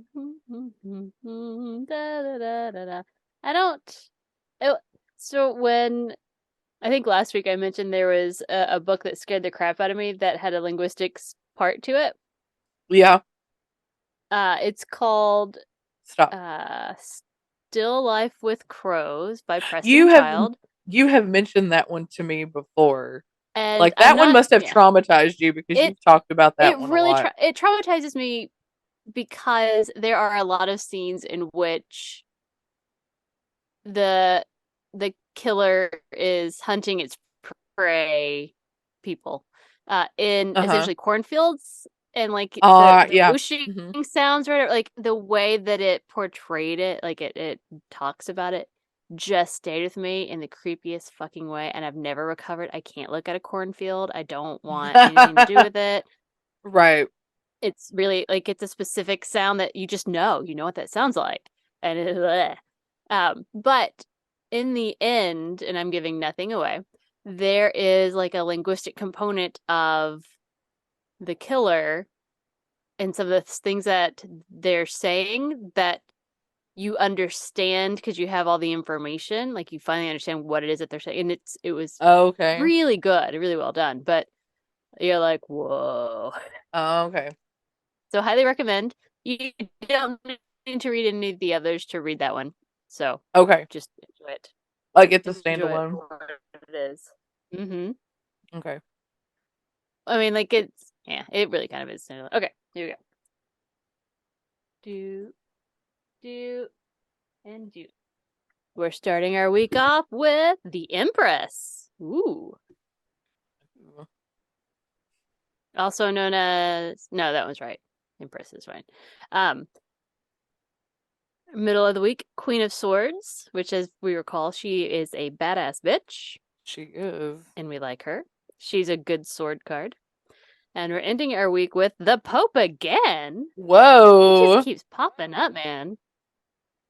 A: don't. So when think last week I mentioned there was a book that scared the crap out of me that had a linguistics part to it.
B: Yeah.
A: It's called
B: Stop.
A: Still Life with Crows by Preston
B: You have
A: Child.
B: you have mentioned that one to me before.
A: And
B: Like
A: I'm
B: that one
A: not,
B: must have
A: yeah.
B: traumatized you because
A: It
B: you've talked about that
A: it
B: one a
A: really
B: lot.
A: it traumatizes me because there are a lot of scenes in which the the killer is hunting its prey people in
B: Uh-huh.
A: essentially cornfields, and like the
B: Yeah.
A: whooshing
B: Hmm.
A: sounds, right? Like the way that it portrayed it, like it talks about it, just stayed with me in the creepiest fucking way, and I've never recovered. I can't look at a cornfield. I don't want anything to do with it.
B: Right.
A: It's really like it's a specific sound that you just you know what that sounds like, and but in the end, and I'm giving nothing away, there is like a linguistic component of the killer and some of the things that they're saying that you understand because you have all the information. Like you finally understand what it is that they're saying, and it was
B: Okay.
A: really good, really well done. But you're like, whoa.
B: Okay.
A: So highly recommend. You don't need to read any of the others to read that one. So
B: Okay.
A: just enjoy it.
B: Like it's a
A: Enjoy it
B: standalone.
A: for what it is. Mm-hmm.
B: Okay.
A: I mean, like it really kind of is. Okay, here we go. Do, do, and do. We're starting our week off with the Empress. Ooh. Also known as, no, that one's right. Empress is fine. Um, Middle of the week, Queen of Swords, which, as we recall, she is a badass bitch,
B: She is.
A: and we like her. She's a good sword card. And we're ending our week with the Pope again. He just
B: Whoa.
A: keeps popping up, man.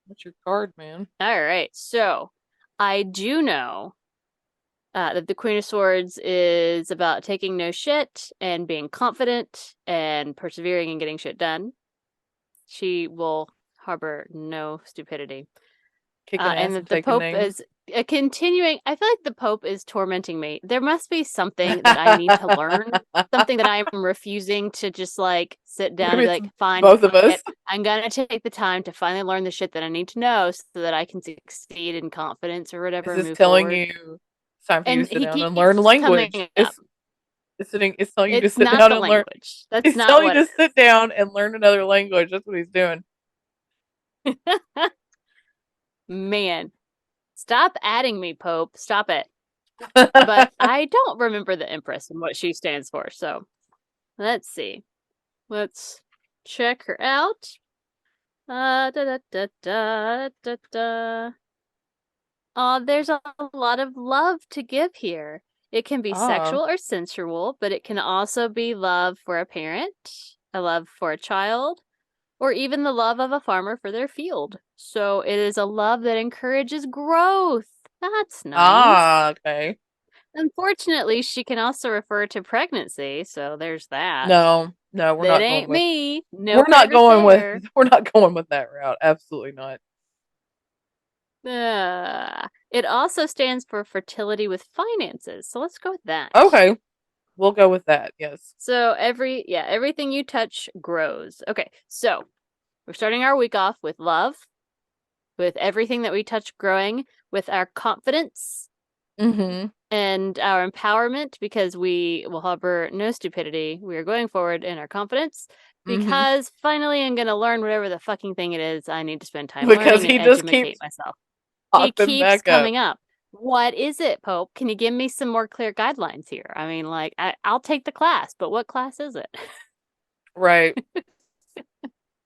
B: What's your card, man?
A: All right, so I do know that the Queen of Swords is about taking no shit and being confident and persevering and getting shit done. She will harbor no stupidity.
B: Kicking
A: And
B: ass and
A: that the
B: taking
A: Pope
B: names.
A: is a continuing. I feel like the Pope is tormenting me. There must be something that I need to learn, something that I'm refusing to just like sit down and
B: Maybe
A: be
B: it's
A: like, fine,
B: both of
A: fuck
B: us.
A: it. I'm gonna take the time to finally learn the shit that I need to know so that I can succeed in confidence or
B: Is
A: whatever and
B: this
A: move
B: telling
A: forward.
B: you it's time for you
A: And
B: to sit
A: he
B: down and learn a
A: keeps
B: language?
A: coming up.
B: It's telling you to
A: It's
B: sit
A: not
B: down
A: the
B: and learn.
A: language. That's
B: He's
A: not
B: telling you
A: what it
B: to sit down and learn another language. That's what he's doing.
A: is. Man, stop adding me, Pope. Stop it. But I don't remember the Empress and what she stands for. So let's see. Let's check her out. Da da da da da da. There's a lot of love to give here. It can be
B: Ah,
A: sexual or sensual, but it can also be love for a parent, a love for a child, or even the love of a farmer for their field. So it is a love that encourages growth. That's nice.
B: okay.
A: Unfortunately, she can also refer to pregnancy, so there's that.
B: No, no, we're
A: That
B: not going
A: ain't
B: with.
A: me. No
B: We're not
A: favors
B: going with.
A: there.
B: We're not going with that route. Absolutely not.
A: It also stands for fertility with finances, so let's go with that.
B: Okay, we'll go with that. Yes.
A: So everything you touch grows. Okay, so we're starting our week off with love, with everything that we touch growing, with our confidence
B: Mm-hmm.
A: and our empowerment because we will harbor no stupidity. We are going forward in our confidence
B: Mm-hmm.
A: because finally I'm going to learn whatever the fucking thing it is I need to spend time
B: Because
A: learning and
B: he just
A: educate
B: keeps
A: myself. He
B: popping
A: keeps
B: back up.
A: coming up. What is it, Pope? Can you give me some more clear guidelines here? I mean, like, I'll take the class, but what class is it?
B: Right.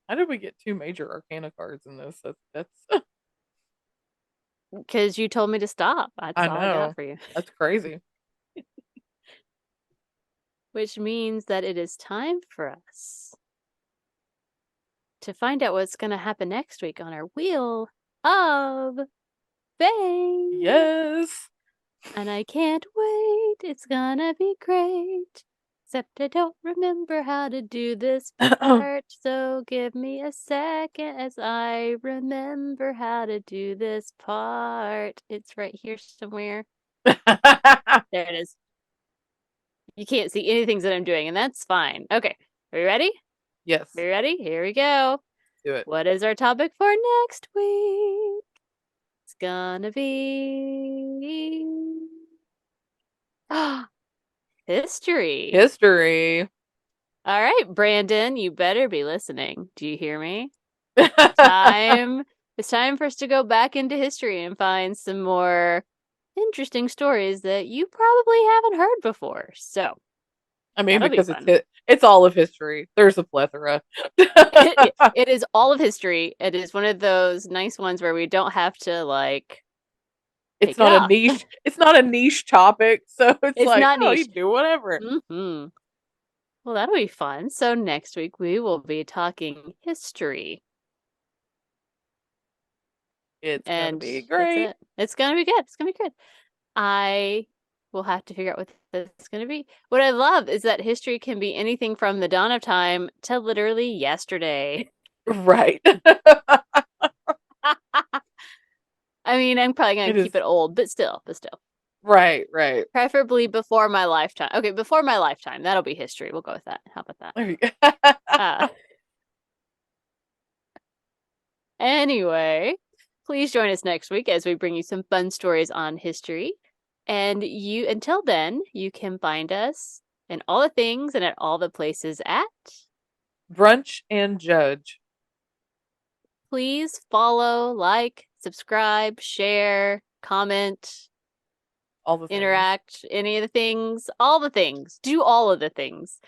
B: How did we get two major arcana cards in this? That's
A: Because you told me to stop. That's
B: I
A: all I got
B: know.
A: for you.
B: That's crazy.
A: Which means that it is time for us to find out what's going to happen next week on our Wheel of Fame.
B: Yes.
A: And I can't wait. It's gonna be great. Except I don't remember how to do this part. So give me a second as I remember how to do this part. It's right here somewhere. There it is. You can't see anything that I'm doing, and that's fine. Okay. Are you ready? Are
B: Yes,
A: you ready? Here we go.
B: do it.
A: What is our topic for next week? It's gonna be history.
B: History.
A: All right, Brandon, you better be listening. Do you hear me? Time. It's time for us to go back into history and find some more interesting stories that you probably haven't heard before. So
B: I mean,
A: that'll be
B: because
A: fun.
B: it's all of history. There's a plethora.
A: It is all of history. It is one of those nice ones where we don't have to like
B: It's
A: take it
B: not a
A: off.
B: niche. It's not a niche topic, so it's
A: It's
B: like,
A: not
B: oh, you
A: niche.
B: do whatever.
A: Hmm. Well, that'll be fun. So next week we will be talking history.
B: It's gonna
A: And
B: be
A: that's
B: great.
A: it. It's gonna be good. It's gonna be good. I will have to figure out what that's gonna be. What I love is that history can be anything from the dawn of time to literally yesterday.
B: Right.
A: I mean, I'm probably gonna
B: It
A: keep
B: is.
A: it old, but still, but still.
B: Right. Right.
A: Preferably before my lifetime. Okay, before my lifetime. That'll be history. We'll go with that. How about that?
B: There you go.
A: Uh, anyway, please join us next week as we bring you some fun stories on history. And until then, you can find us in all the things and at all the places at.
B: Brunch and Judge.
A: Please follow, like, subscribe, share, comment,
B: All the things.
A: interact, any of the things, all the things. Do all of the things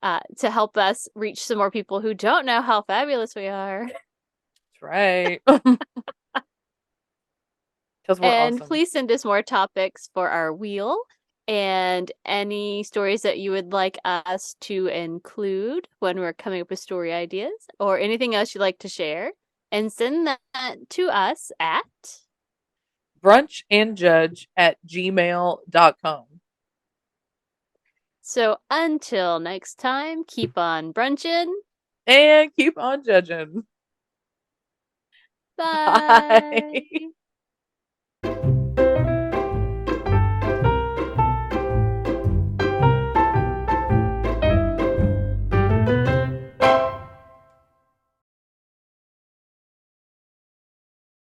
A: to help us reach some more people who don't know how fabulous we are.
B: That's right. Because we're
A: And
B: awesome.
A: please send us more topics for our wheel and any stories that you would like us to include when we're coming up with story ideas or anything else you'd like to share. And send that to us at.
B: Brunchandjudge@gmail.com.
A: So until next time, keep on brunching.
B: And keep on judging.
A: Bye.
B: Bye.